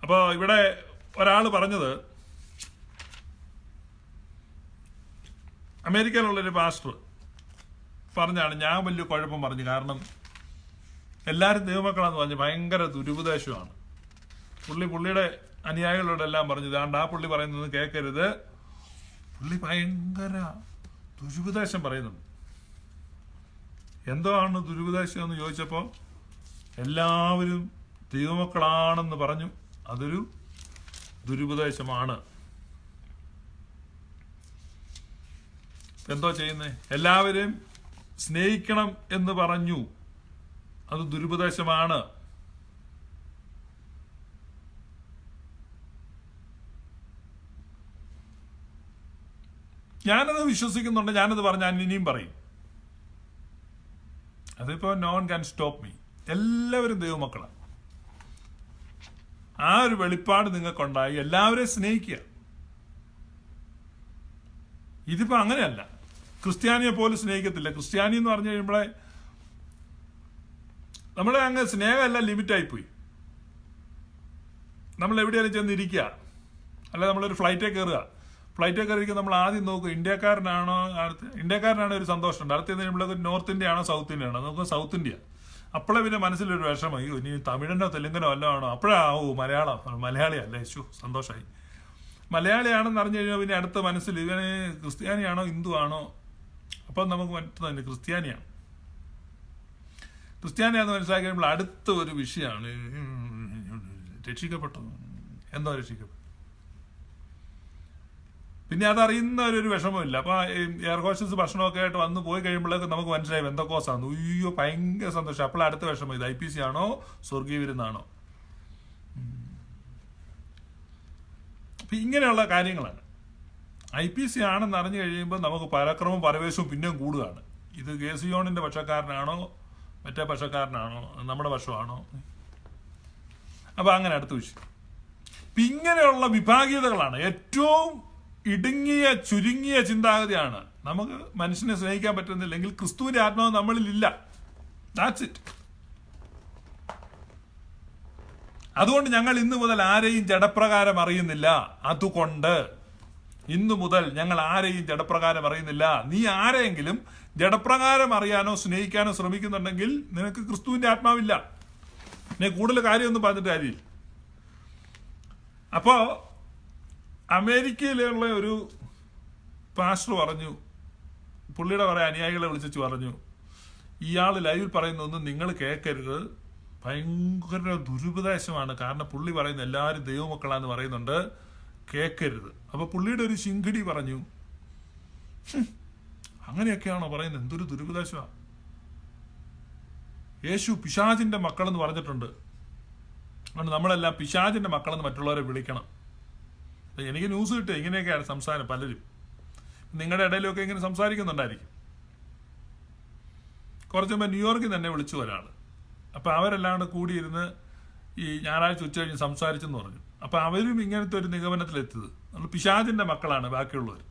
അപ്പൊ ഇവിടെ ഒരാൾ പറഞ്ഞത്, അമേരിക്കയിലുള്ളൊരു പാസ്റ്റർ പറഞ്ഞാണ്, ഞാൻ വലിയ കുഴപ്പം പറഞ്ഞു. കാരണം എല്ലാവരും ദൈവമക്കളാന്ന് പറഞ്ഞ് ഭയങ്കര ദുരുപദേശമാണ്. പുള്ളിയുടെ അനുയായികളോടെല്ലാം പറഞ്ഞു, ഇതാണ്ട് ആ പുള്ളി പറയുന്നത് കേൾക്കരുത്, പുള്ളി ഭയങ്കര ദുരുപദേശം പറയുന്നുണ്ട്. എന്താണ് ദുരുപദേശം എന്ന് ചോദിച്ചപ്പോൾ എല്ലാവരും ദൈവമക്കളാണെന്ന് പറഞ്ഞു. അതൊരു ദുരുപദേശമാണ്. എന്തോ ചെയ്യുന്നേ? എല്ലാവരും സ്നേഹിക്കണം എന്ന് പറഞ്ഞു, അത് ദുരുപദേശമാണ്. ഞാനത് വിശ്വസിക്കുന്നുണ്ട്. ഞാനത് പറഞ്ഞാൽ ഇനിയും പറയും. അതിപ്പോ no one can stop me. എല്ലാവരും ദൈവമക്കളാണ്. ആ ഒരു വെളിപ്പാട് നിങ്ങൾക്കുണ്ടായി. എല്ലാവരെയും സ്നേഹിക്കുക. ഇതിപ്പോ അങ്ങനെയല്ല. ക്രിസ്ത്യാനിയെ പോലും സ്നേഹിക്കത്തില്ല. ക്രിസ്ത്യാനി എന്ന് പറഞ്ഞു കഴിയുമ്പോഴേ നമ്മളെ അങ്ങ് സ്നേഹമെല്ലാം ലിമിറ്റായിപ്പോയി. നമ്മൾ എവിടെയാലും ചെന്നിരിക്കുക, അല്ല നമ്മളൊരു ഫ്ലൈറ്റേ കയറിയിരിക്കും. നമ്മൾ ആദ്യം നോക്കും, ഇന്ത്യക്കാരനാണോ ഒരു സന്തോഷമുണ്ട്. അടുത്ത് നമ്മളൊക്കെ നോർത്ത് ഇന്ത്യ ആണോ സൗത്ത് ഇന്ത്യ ആണോ നോക്കുക. South India. അപ്പോഴേ പിന്നെ മനസ്സിലൊരു വിഷമം, അയ്യോ ഇനി തമിഴനോ തെലുങ്കനോ വല്ലതും ആണോ. മലയാളിയല്ല, യേശു സന്തോഷമായി. മലയാളിയാണെന്ന് അറിഞ്ഞു കഴിഞ്ഞാൽ പിന്നെ അടുത്ത മനസ്സിൽ ഇവന് ക്രിസ്ത്യാനിയാണോ ഹിന്ദു ആണോ. അപ്പം നമുക്ക് മറ്റൊന്നും ക്രിസ്ത്യാനിയാണ്. ക്രിസ്ത്യാനിയാന്ന് മനസ്സിലാക്കി കഴിയുമ്പോൾ അടുത്ത ഒരു വിഷയമാണ് രക്ഷിക്കപ്പെട്ടത്. എന്തോ രക്ഷിക്കപ്പെട്ടു. പിന്നെ അതറിയുന്ന ഒരു വിഷമമില്ല. അപ്പൊ എയർ ഹോസ്റ്റസ് ഭക്ഷണമൊക്കെ ആയിട്ട് വന്ന് പോയി കഴിയുമ്പോഴേക്ക് നമുക്ക് മനസ്സിലായി എന്തൊക്കെയാണ്. അയ്യോ ഭയങ്കര സന്തോഷം. അപ്പോൾ അടുത്ത വിഷമം ഇത് IPC ആണോ സ്വർഗീയ വിരുന്നാണോ? അപ്പൊ ഇങ്ങനെയുള്ള കാര്യങ്ങളാണ്. IPC ആണെന്ന് അറിഞ്ഞു കഴിയുമ്പോൾ നമുക്ക് പരാക്രമവും പരവേശവും പിന്നെയും കൂടുകയാണ്. ഇത് ഗേസിയോണിന്റെ പക്ഷക്കാരനാണോ മറ്റേ പക്ഷക്കാരനാണോ നമ്മുടെ പക്ഷമാണോ? അപ്പൊ അങ്ങനെ അടുത്ത വിഷയം. ഇങ്ങനെയുള്ള വിഭാഗീയതകളാണ് ഏറ്റവും ഇടുങ്ങിയ ചുരുങ്ങിയ ചിന്താഗതിയാണ്. നമുക്ക് മനുഷ്യനെ സ്നേഹിക്കാൻ പറ്റുന്നില്ലെങ്കിൽ ക്രിസ്തുവിന്റെ ആത്മാവ് നമ്മളിൽ ഇല്ല. That's it. അതുകൊണ്ട് ഞങ്ങൾ ഇന്നു മുതൽ ആരെയും ജഡപ്രകാരം അറിയുന്നില്ല. അതുകൊണ്ട് ഇന്നു മുതൽ ഞങ്ങൾ ആരെയും ജഡപ്രകാരം അറിയുന്നില്ല. നീ ആരെയെങ്കിലും ജഡപ്രകാരം അറിയാനോ സ്നേഹിക്കാനോ ശ്രമിക്കുന്നുണ്ടെങ്കിൽ നിനക്ക് ക്രിസ്തുവിന്റെ ആത്മാവില്ല. നീ കൂടുതൽ കാര്യമൊന്നും പറഞ്ഞിട്ട് കാര്യമില്ല. അപ്പോ അമേരിക്കയിലുള്ള ഒരു പാസ്റ്റർ പറഞ്ഞു, പുള്ളിയുടെ കുറെ അനുയായികളെ വിളിച്ചു പറഞ്ഞു, ഇയാൾ ലൈവിൽ പറയുന്നൊന്നും നിങ്ങൾ കേൾക്കരുത്, ഭയങ്കര ദുരുപദേശമാണ്. കാരണം പുള്ളി പറയുന്ന എല്ലാവരും ദൈവമക്കളാന്ന് പറയുന്നുണ്ട്, കേൾക്കരുത്. അപ്പൊ പുള്ളിയുടെ ഒരു ശിങ്കിടി പറഞ്ഞു, അങ്ങനെയൊക്കെയാണോ പറയുന്നത്? എന്തൊരു ദുരുപദേശമാണ്. യേശു പിശാചിന്റെ മക്കളെന്ന് പറഞ്ഞിട്ടുണ്ട്. അതുകൊണ്ട് നമ്മളെല്ലാം പിശാചിന്റെ മക്കളെന്ന് മറ്റുള്ളവരെ വിളിക്കണം. എനിക്ക് ന്യൂസ് കിട്ടുക ഇങ്ങനെയൊക്കെയാണ് സംസാരം. പലരും നിങ്ങളുടെ ഇടയിലൊക്കെ ഇങ്ങനെ സംസാരിക്കുന്നുണ്ടായിരിക്കും. കുറച്ച് മുമ്പ് ന്യൂയോർക്കിൽ തന്നെ വിളിച്ചു ഒരാൾ. അപ്പൊ അവരെല്ലാം കൂടെ കൂടിയിരുന്ന് ഈ ഞായറാഴ്ച ഉച്ച കഴിഞ്ഞ് സംസാരിച്ചെന്ന് പറഞ്ഞു. അപ്പൊ അവരും ഇങ്ങനത്തെ ഒരു നിഗമനത്തിലെത്തിയത് നമ്മൾ പിശാചിന്റെ മക്കളാണ് ബാക്കിയുള്ളവർ.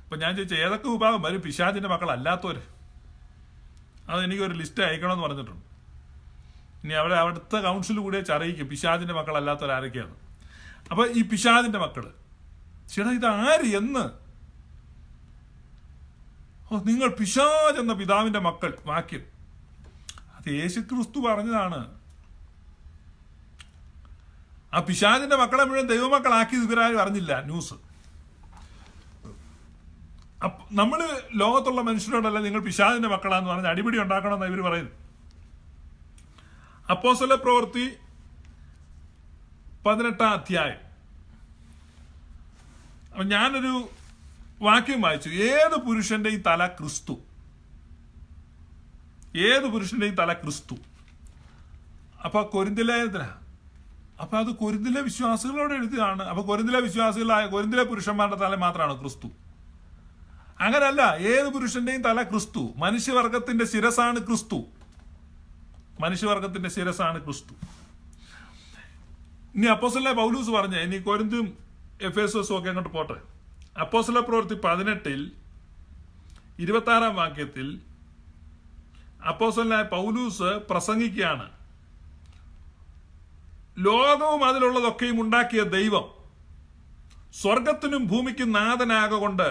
അപ്പൊ ഞാൻ ചോദിച്ചാൽ ഏതൊക്കെ വിഭാഗം വരും പിശാചിന്റെ മക്കളല്ലാത്തവര്? അത് എനിക്കൊരു ലിസ്റ്റ് അയക്കണമെന്ന് പറഞ്ഞിട്ടുണ്ട്. ഇനി അവിടുത്തെ കൗൺസിൽ കൂടെ അറിയിക്കും പിശാചിന്റെ മക്കളല്ലാത്തവർ ആരൊക്കെയാണ്. അപ്പൊ ഈ പിശാചിന്റെ മക്കള് ചേട്ടാ ഇത് ആര് എന്ന്? നിങ്ങൾ പിശാച് എന്ന പിതാവിന്റെ മക്കൾ. വാക്യം അത് യേശുക്രിസ്തു പറഞ്ഞതാണ്. ആ പിശാചിന്റെ മക്കളെ മുഴുവൻ ദൈവമക്കളാക്കിയത് ഇവരാരും അറിഞ്ഞില്ല. ന്യൂസ് നമ്മള് ലോകത്തുള്ള മനുഷ്യരോടല്ല നിങ്ങൾ പിശാചിന്റെ മക്കളാന്ന് പറഞ്ഞ് അടിപിടി ഉണ്ടാക്കണമെന്ന് ഇവർ പറയുന്നു. അപ്പോസ്തല പ്രവൃത്തി 18-ാം അധ്യായം. അപ്പൊ ഞാനൊരു വാക്യം വായിച്ചു, ഏത് പുരുഷന്റെയും തല ക്രിസ്തു. ഏത് പുരുഷന്റെയും തല ക്രിസ്തു. അപ്പൊ കൊരിന്ത്യലേഖനത്തിനാ. അപ്പൊ അത് കൊരിന്ത്യയിലെ വിശ്വാസികളോട് എഴുതിയതാണ്. അപ്പൊ കൊരിന്ത്യയിലെ വിശ്വാസികളായ കൊരിന്ത്യയിലെ പുരുഷന്മാരുടെ തല മാത്രമാണ് ക്രിസ്തു. അങ്ങനല്ല, ഏത് പുരുഷന്റെയും തല ക്രിസ്തു. മനുഷ്യവർഗത്തിന്റെ ശിരസാണ് ക്രിസ്തു. മനുഷ്യവർഗത്തിന്റെ ശിരസാണ് ക്രിസ്തു. ഇനി അപ്പോസ്തലനായ പൗലൂസ് പറഞ്ഞ ഇനി കൊരിന്തും എഫേസോസും ഒക്കെ അങ്ങോട്ട് പോട്ടെ. അപ്പോസ്തല പ്രവൃത്തി 18 26 വാക്യത്തിൽ അപ്പോസ്തലനായ പൗലൂസ് പ്രസംഗിക്കുകയാണ്. ലോകവും അതിലുള്ളതൊക്കെയും ഉണ്ടാക്കിയ ദൈവം സ്വർഗത്തിനും ഭൂമിക്കും നാഥനാകൊണ്ട്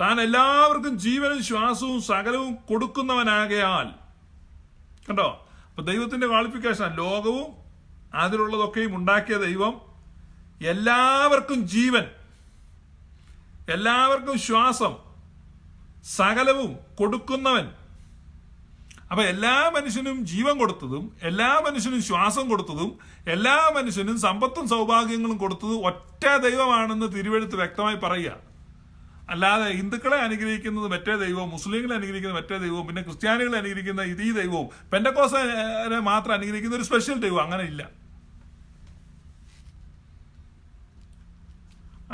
താൻ എല്ലാവർക്കും ജീവനും ശ്വാസവും സകലവും കൊടുക്കുന്നവനാകയാൽ. കണ്ടോ? അപ്പൊ ദൈവത്തിന്റെ ക്വാളിഫിക്കേഷൻ ലോകവും അതിലുള്ളതൊക്കെയും ഉണ്ടാക്കിയ ദൈവം എല്ലാവർക്കും ജീവൻ, എല്ലാവർക്കും ശ്വാസം, സകലവും കൊടുക്കുന്നവൻ. അപ്പൊ എല്ലാ മനുഷ്യനും ജീവൻ കൊടുത്തതും എല്ലാ മനുഷ്യനും ശ്വാസം കൊടുത്തതും എല്ലാ മനുഷ്യനും സമ്പത്തും സൗഭാഗ്യങ്ങളും കൊടുത്തതും ഒറ്റ ദൈവമാണെന്ന് തിരുവെഴുത്ത് വ്യക്തമായി പറയുക. അല്ലാതെ ഹിന്ദുക്കളെ അനുഗ്രഹിക്കുന്നത് മറ്റേ ദൈവവും, മുസ്ലിങ്ങളെ അനുഗ്രഹിക്കുന്നത് മറ്റേ ദൈവവും, പിന്നെ ക്രിസ്ത്യാനികളെ അനുഗ്രഹിക്കുന്ന ഈ ദൈവവും, പെന്തക്കോസ്തരെ മാത്രം അനുഗ്രഹിക്കുന്ന ഒരു സ്പെഷ്യൽ ദൈവം അങ്ങനെ ഇല്ല.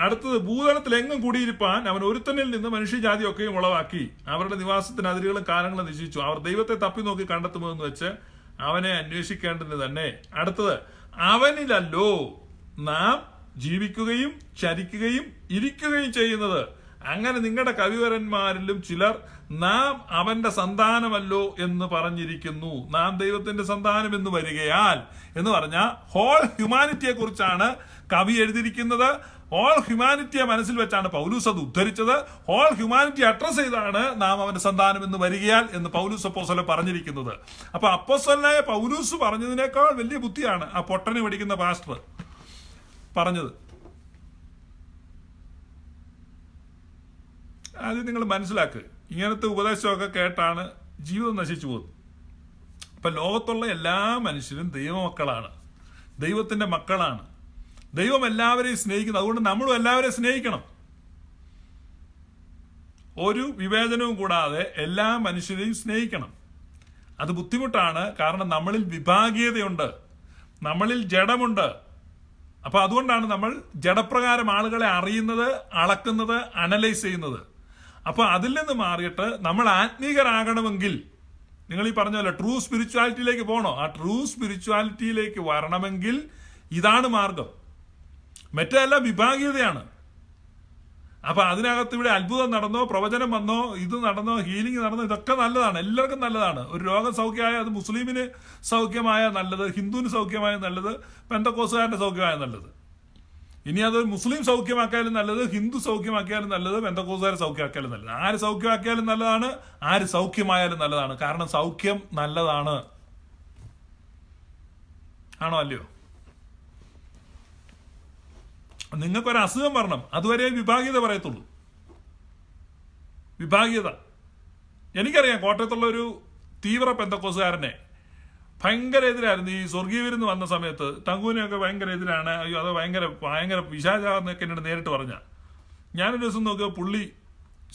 അടുത്തത്, ഭൂതലത്തിൽ എങ്ങും കുടിയിരിപ്പാൻ അവൻ ഒരുത്തനിൽ നിന്ന് മനുഷ്യജാതിയൊക്കെയും ഉളവാക്കി അവരുടെ നിവാസത്തിന് അതിരുകളും കാലങ്ങളും നിശ്ചയിച്ചു. അവർ ദൈവത്തെ തപ്പി നോക്കി കണ്ടെത്തുമെന്ന് വെച്ച് അവനെ അന്വേഷിക്കേണ്ടത് തന്നെ. അടുത്തത്, അവനിലല്ലോ നാം ജീവിക്കുകയും ചരിക്കുകയും ഇരിക്കുകയും ചെയ്യുന്നത്. അങ്ങനെ നിങ്ങളുടെ കവിവരന്മാരിലും ചിലർ നാം അവന്റെ സന്താനമല്ലോ എന്ന് പറഞ്ഞിരിക്കുന്നു. നാം ദൈവത്തിന്റെ സന്താനം എന്ന് വരികയാൽ എന്ന് പറഞ്ഞാൽ ഹോൾ ഹ്യൂമാനിറ്റിയെ കുറിച്ചാണ് കവി എഴുതിയിരിക്കുന്നത്. ഹോൾ ഹ്യൂമാനിറ്റിയെ മനസ്സിൽ വെച്ചാണ് പൗലൂസ് അത് ഉദ്ധരിച്ചത്. ഹോൾ ഹ്യൂമാനിറ്റി അഡ്രസ് ചെയ്താണ് നാം അവന്റെ സന്താനം എന്ന് വരികയാൽ എന്ന് പൗലൂസ് അപ്പോസ്തലൻ പറഞ്ഞിരിക്കുന്നത്. അപ്പൊ അപ്പോസ്തലനായ പൗലൂസ് പറഞ്ഞതിനേക്കാൾ വലിയ ബുദ്ധിയാണ് ആ പൊട്ടനെ പഠിക്കുന്ന പാസ്റ്റർ പറഞ്ഞത്. അത് നിങ്ങൾ മനസ്സിലാക്കുക. ഇങ്ങനത്തെ ഉപദേശമൊക്കെ കേട്ടാണ് ജീവിതം നശിച്ചു പോകുന്നത്. അപ്പൊ ലോകത്തുള്ള എല്ലാ മനുഷ്യരും ദൈവമക്കളാണ്, ദൈവത്തിന്റെ മക്കളാണ്. ദൈവം എല്ലാവരെയും സ്നേഹിക്കുന്നു. അതുകൊണ്ട് നമ്മളും എല്ലാവരെയും സ്നേഹിക്കണം. ഒരു വിവേചനവും കൂടാതെ എല്ലാ മനുഷ്യരെയും സ്നേഹിക്കണം. അത് ബുദ്ധിമുട്ടാണ്, കാരണം നമ്മളിൽ വിഭാഗീയതയുണ്ട്, നമ്മളിൽ ജഡമുണ്ട്. അപ്പൊ അതുകൊണ്ടാണ് നമ്മൾ ജഡപ്രകാരം ആളുകളെ അറിയുന്നത്, അളക്കുന്നത്, അനലൈസ് ചെയ്യുന്നത്. അപ്പൊ അതിൽ നിന്ന് മാറിയിട്ട് നമ്മൾ ആത്മീകരാകണമെങ്കിൽ, നിങ്ങൾ ഈ പറഞ്ഞല്ലോ ട്രൂ സ്പിരിച്വാലിറ്റിയിലേക്ക് പോകണോ, ആ ട്രൂ സ്പിരിച്വാലിറ്റിയിലേക്ക് വരണമെങ്കിൽ ഇതാണ് മാർഗം. മറ്റെല്ലാം വിഭാഗീയതയാണ്. അപ്പൊ അതിനകത്ത് ഇവിടെ അത്ഭുതം നടന്നോ, പ്രവചനം വന്നോ, ഇത് നടന്നോ, ഹീലിംഗ് നടന്നോ, ഇതൊക്കെ നല്ലതാണ്, എല്ലാവർക്കും നല്ലതാണ്. ഒരു രോഗം സൗഖ്യമായ അത് മുസ്ലിമിന് സൗഖ്യമായ നല്ലത്, ഹിന്ദുവിന് സൗഖ്യമായ നല്ലത്, പെന്തക്കോസുകാരന്റെ സൗഖ്യമായ നല്ലത്. ഇനി അത് മുസ്ലിം സൗഖ്യമാക്കിയാലും നല്ലത്, ഹിന്ദു സൗഖ്യമാക്കിയാലും നല്ലത്, പെന്തക്കോസുകാരെ സൗഖ്യമാക്കിയാലും നല്ലത്. ആര് സൗഖ്യമാക്കിയാലും നല്ലതാണ്, ആര് സൗഖ്യമായാലും നല്ലതാണ്. കാരണം സൗഖ്യം നല്ലതാണ്. ആണോ അല്ലയോ? നിങ്ങൾക്കൊരു അസുഖം വരണം, അതുവരെ വിഭാഗീയത പറയത്തുള്ളൂ. വിഭാഗീയത. എനിക്കറിയാം, കോട്ടയത്തുള്ള ഒരു തീവ്ര പെന്തക്കോസുകാരനെ ഭയങ്കര എതിരായിരുന്നു. ഈ സ്വർഗീയ വിരുന്ന് വന്ന സമയത്ത് തങ്കൂനെയൊക്കെ ഭയങ്കര എതിരാണ്. അയ്യോ അത് ഭയങ്കര ഭയങ്കര പിശാചാന്നൊക്കെ എന്നോട് നേരിട്ട് പറഞ്ഞ. ഞാനൊരു ദിവസം നോക്കുക, പുള്ളി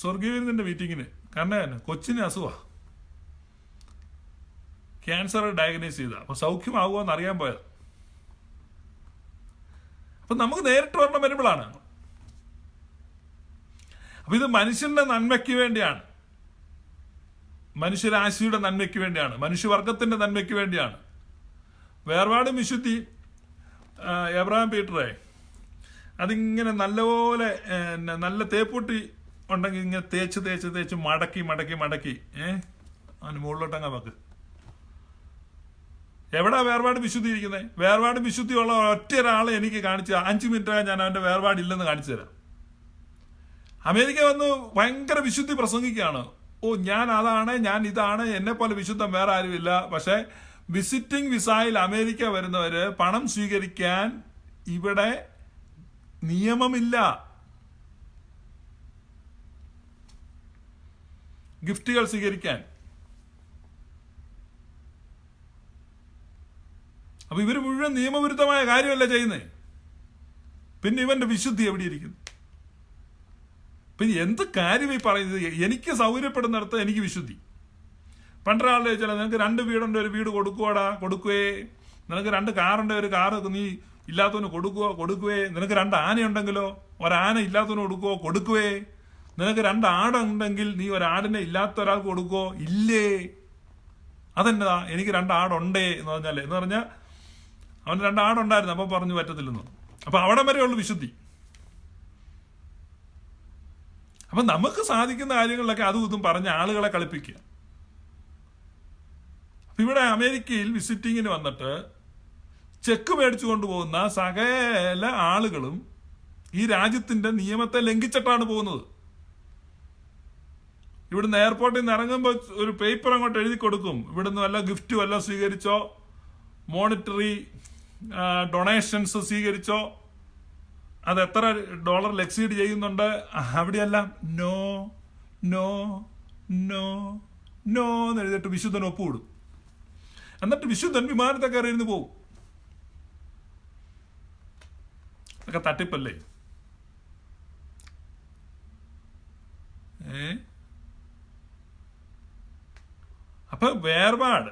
സ്വർഗീയ വിരുന്നിന്റെ മീറ്റിങ്ങിന്, കാരണം കൊച്ചിന് അസുഖ, ക്യാൻസർ ഡയഗ്നൈസ് ചെയ്ത, അപ്പൊ സൗഖ്യമാകുമോ എന്ന് അറിയാൻ പോയത്. അപ്പൊ നമുക്ക് നേരിട്ട് വരണം വരുമ്പോഴാണ്. അപ്പൊ ഇത് മനുഷ്യന്റെ നന്മയ്ക്ക് വേണ്ടിയാണ്, മനുഷ്യരാശിയുടെ നന്മയ്ക്ക് വേണ്ടിയാണ്, മനുഷ്യവർഗത്തിന്റെ നന്മയ്ക്ക് വേണ്ടിയാണ്. വേർപാടും വിശുദ്ധി, എബ്രഹാം പീറ്ററെ അതിങ്ങനെ നല്ലപോലെ നല്ല തേപ്പൂട്ടി ഉണ്ടെങ്കിൽ ഇങ്ങനെ തേച്ച് തേച്ച് തേച്ച് മടക്കി മടക്കി മടക്കി അതിന് മുകളിലോട്ടങ്ങ വെക്ക്. എവിടാ വേർപാട് വിശുദ്ധി ഇരിക്കുന്നത്? വേർപാട് വിശുദ്ധി ഉള്ള ഒറ്റ ഒരാളെ എനിക്ക് കാണിച്ചു 5 മിനിറ്റ് ഞാൻ അവന്റെ വേർപാടില്ലെന്ന് കാണിച്ചു തരാം. അമേരിക്ക വന്ന് ഭയങ്കര വിശുദ്ധി പ്രസംഗിക്കുകയാണ്. ഓ ഞാൻ അതാണ്, ഞാൻ ഇതാണ്, എന്നെ പോലെ വിശുദ്ധം വേറെ ആരുമില്ല. പക്ഷെ വിസിറ്റിംഗ് വിസയിൽ അമേരിക്ക വരുന്നവര് പണം സ്വീകരിക്കാൻ ഇവിടെ നിയമമില്ല. ഗിഫ്റ്റുകൾ സ്വീകരിക്കാൻ. അപ്പൊ ഇവര് മുഴുവൻ നിയമവിരുദ്ധമായ കാര്യമല്ല ചെയ്യുന്നേ. പിന്നെ ഇവന്റെ വിശുദ്ധി എവിടെ ഇരിക്കുന്നു? പിന്നെ എന്ത് കാര്യം ഈ പറയുന്നത്? എനിക്ക് സൗകര്യപ്പെടുന്നിടത്ത് എനിക്ക് വിശുദ്ധി. പണ്ടൊരാളുടെ ചോദിച്ചാൽ നിനക്ക് 2 വീടുണ്ട്, ഒരു വീട് കൊടുക്കുവാടാ, കൊടുക്കുവേ. നിനക്ക് 2 കാറുണ്ട്, ഒരു കാറ് നീ ഇല്ലാത്തവന് കൊടുക്കുവേ. നിനക്ക് 2 ആനയുണ്ടെങ്കിലോ ഒരാന ഇല്ലാത്തവന് കൊടുക്കുവേ. നിനക്ക് 2 ആടുണ്ടെങ്കിൽ നീ ഒരാടിനെ ഇല്ലാത്ത ഒരാൾക്ക് കൊടുക്കുവോ? ഇല്ലേ. അതെന്നതാ എനിക്ക് 2 ആടുണ്ടേ എന്ന് പറഞ്ഞാൽ അവന് 2 ആടുണ്ടായിരുന്നു, അപ്പൊ പറഞ്ഞു പറ്റത്തില്ലെന്ന്. അപ്പൊ അവിടെ വരെയുള്ളു വിശുദ്ധി. അപ്പൊ നമുക്ക് സാധിക്കുന്ന കാര്യങ്ങളിലൊക്കെ അതും ഇതും പറഞ്ഞ് ആളുകളെ കളിപ്പിക്കുക. അപ്പൊ ഇവിടെ അമേരിക്കയിൽ വിസിറ്റിങ്ങിന് വന്നിട്ട് ചെക്ക് മേടിച്ചു കൊണ്ടുപോകുന്ന സകല ആളുകളും ഈ രാജ്യത്തിന്റെ നിയമത്തെ ലംഘിച്ചിട്ടാണ് പോകുന്നത്. ഇവിടുന്ന് എയർപോർട്ടിൽ നിന്ന് ഇറങ്ങുമ്പോൾ ഒരു പേപ്പർ അങ്ങോട്ട് എഴുതി കൊടുക്കും, ഇവിടുന്ന് വല്ല ഗിഫ്റ്റ് വല്ല സ്വീകരിച്ചോ, മോണിറ്ററി ഡൊണേഷൻസ് സ്വീകരിച്ചോ, അത് എത്ര ഡോളറിൽ എക്സീഡ് ചെയ്യുന്നുണ്ട്, അവിടെയെല്ലാം നോ നോ നോ നോ എന്ന് എഴുതിയിട്ട് വിശുദ്ധൻ ഒപ്പുവിടും. എന്നിട്ട് വിശുദ്ധൻ വിമാനത്തെ കയറി ഇരുന്ന് പോകും. അതൊക്കെ തട്ടിപ്പല്ലേ? അപ്പൊ വേർപാട്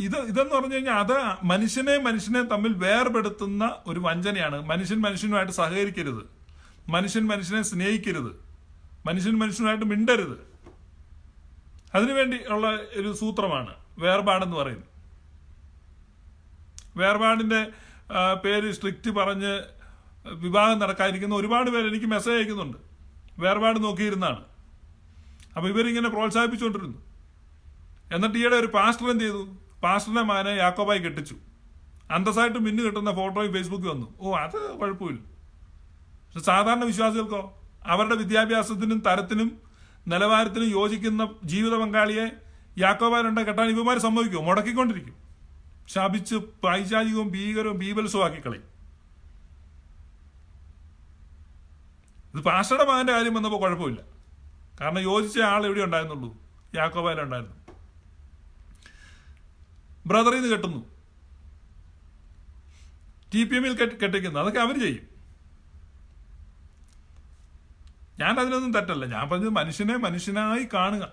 ഇതെന്ന് പറഞ്ഞു കഴിഞ്ഞാൽ അത് മനുഷ്യനെ തമ്മിൽ വേർപെടുത്തുന്ന ഒരു വഞ്ചനയാണ്. മനുഷ്യനുമായിട്ട് സഹകരിക്കരുത്, മനുഷ്യനെ സ്നേഹിക്കരുത്, മനുഷ്യനുമായിട്ട് മിണ്ടരുത്. അതിനുവേണ്ടി ഉള്ള ഒരു സൂത്രമാണ് വേർപാടെന്ന് പറയുന്നത്. വേർപാടിന്റെ പേര് സ്ട്രിക്റ്റ് പറഞ്ഞ് വിവാഹം നടക്കാതിരിക്കുന്ന ഒരുപാട് പേര് എനിക്ക് മെസ്സേജ് അയക്കുന്നുണ്ട്. വേർപാട് നോക്കിയിരുന്നാണ്. അപ്പൊ ഇവരിങ്ങനെ പ്രോത്സാഹിപ്പിച്ചുകൊണ്ടിരുന്നു. എന്നിട്ട് ഈയിടെ ഒരു പാസ്റ്റർ എന്ത് ചെയ്തു? പാസ്റ്ററിനെ മകനെ യാക്കോബായി കെട്ടിച്ചു. അന്തസ്സായിട്ട് മിന്നു കിട്ടുന്ന ഫോട്ടോയും ഫേസ്ബുക്കിൽ വന്നു. ഓ അത് കുഴപ്പമില്ല. പക്ഷെ സാധാരണ വിശ്വാസികൾക്കോ അവരുടെ വിദ്യാഭ്യാസത്തിനും തരത്തിനും നിലവാരത്തിനും യോജിക്കുന്ന ജീവിത പങ്കാളിയെ യാക്കോബായിലുണ്ടെ കെട്ടാൻ ഇവന്മാർ സമ്മതിക്കുമോ? മുടക്കിക്കൊണ്ടിരിക്കും. ശാപിച്ച് പൈശാചികവും ഭീകരവും ബീബൽസും ആക്കിക്കളയും. ഇത് പാസ്റ്ററുടെ മകന്റെ കാര്യം വന്നപ്പോൾ കുഴപ്പമില്ല. കാരണം യോജിച്ച ആൾ എവിടെ ഉണ്ടായിരുന്നുള്ളൂ? യാക്കോബായിലുണ്ടായിരുന്നു. ബ്രദറിൽ നിന്ന് കെട്ടുന്നു, TPM-ൽ കെട്ടിക്കുന്നു. അതൊക്കെ അവർ ചെയ്യും. ഞാൻ അതിനൊന്നും തെറ്റല്ല. ഞാൻ പറഞ്ഞത് മനുഷ്യനെ മനുഷ്യനായി കാണുക,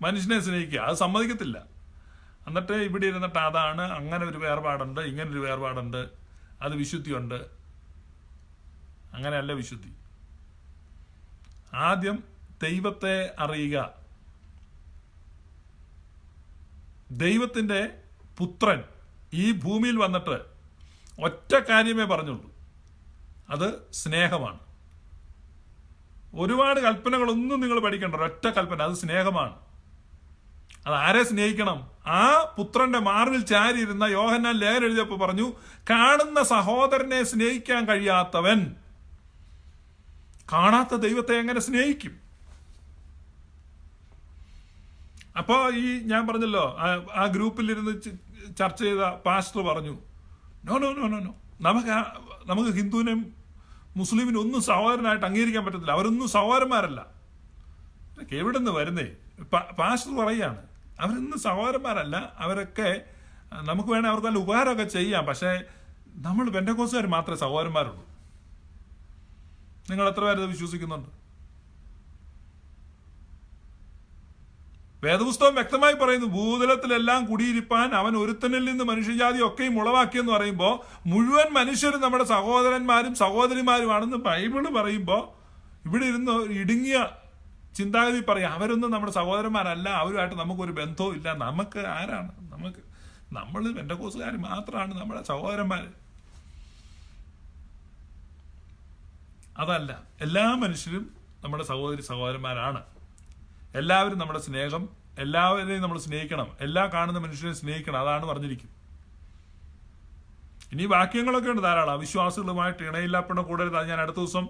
മനുഷ്യനെ സ്നേഹിക്കുക. അത് സമ്മതിക്കത്തില്ല. എന്നിട്ട് ഇവിടെ ഇരുന്നിട്ട് അതാണ്, അങ്ങനെ ഒരു വേർപാടുണ്ട്, ഇങ്ങനൊരു വേർപാടുണ്ട്, അത് വിശുദ്ധിയുണ്ട്. അങ്ങനെയല്ല വിശുദ്ധി. ആദ്യം ദൈവത്തെ അറിയുക. ദൈവത്തിൻ്റെ പുത്രൻ ഈ ഭൂമിയിൽ വന്നിട്ട് ഒറ്റ കാര്യമേ പറഞ്ഞുള്ളൂ, അത് സ്നേഹമാണ്. ഒരുപാട് കൽപ്പനകളൊന്നും നിങ്ങൾ പഠിക്കണ്ട, ഒറ്റ കൽപ്പന, അത് സ്നേഹമാണ്. അത് ആരെ സ്നേഹിക്കണം? ആ പുത്രന്റെ മാറിൽ ചാരിയിരുന്ന യോഹന്നാൻ ലേഖനം എഴുതിയപ്പോൾ പറഞ്ഞു, കാണുന്ന സഹോദരനെ സ്നേഹിക്കാൻ കഴിയാത്തവൻ കാണാത്ത ദൈവത്തെ എങ്ങനെ സ്നേഹിക്കും? അപ്പോ ഈ ഞാൻ പറഞ്ഞല്ലോ, ആ ഗ്രൂപ്പിലിരുന്ന് ചർച്ച ചെയ്ത പാസ്റ്റർ പറഞ്ഞു, no no no no no, നമുക്ക് ഹിന്ദുവിനും മുസ്ലിമിനും ഒന്നും സഹോദരനായിട്ട് അംഗീകരിക്കാൻ പറ്റത്തില്ല, അവരൊന്നും സഹോദരന്മാരല്ല. എവിടെ നിന്ന് വരുന്നേ? പാസ്റ്റർ പറയാണ്, അവരൊന്നും സഹോദരന്മാരല്ല, അവരൊക്കെ നമുക്ക് വേണേൽ അവർക്ക് നല്ല ഉപകാരമൊക്കെ ചെയ്യാം, പക്ഷേ നമ്മൾ പെന്തക്കോസ്തുകാർ മാത്രമേ സഹോദരന്മാരുള്ളൂ. നിങ്ങൾ എത്ര പേരത് വിശ്വസിക്കുന്നുണ്ട്? വേദപുസ്തകം വ്യക്തമായി പറയുന്നു, ഭൂതലത്തിലെല്ലാം കുടിയിരിപ്പാൻ അവൻ ഒരുത്തനിൽ നിന്ന് മനുഷ്യജാതി ഒക്കെയും ഉളവാക്കിയെന്ന് പറയുമ്പോൾ മുഴുവൻ മനുഷ്യരും നമ്മുടെ സഹോദരന്മാരും സഹോദരിമാരുമാണെന്ന് ബൈബിള് പറയുമ്പോൾ ഇവിടെ ഇരുന്ന് ഇടുങ്ങിയ ചിന്താഗതി പറയാം, അവരൊന്നും നമ്മുടെ സഹോദരന്മാരല്ല, അവരുമായിട്ട് നമുക്കൊരു ബന്ധവും ഇല്ല, നമുക്ക് ആരാണ്? നമ്മൾ പെന്തക്കോസ്തുകാർ മാത്രമാണ് നമ്മുടെ സഹോദരന്മാർ. അതല്ല, എല്ലാ മനുഷ്യരും നമ്മുടെ സഹോദരന്മാരാണ്. എല്ലാവരും നമ്മുടെ സ്നേഹം, എല്ലാവരെയും നമ്മൾ സ്നേഹിക്കണം, എല്ലാ കാണുന്ന മനുഷ്യരെയും സ്നേഹിക്കണം, അതാണ് പറഞ്ഞിരിക്കുന്നത്. ഇനി വാക്യങ്ങളൊക്കെ ഉണ്ട് ധാരാളം. അവിശ്വാസികളുമായിട്ട് ഇണയില്ലാപ്പണ കൂടരുത്, അത് ഞാൻ അടുത്ത ദിവസം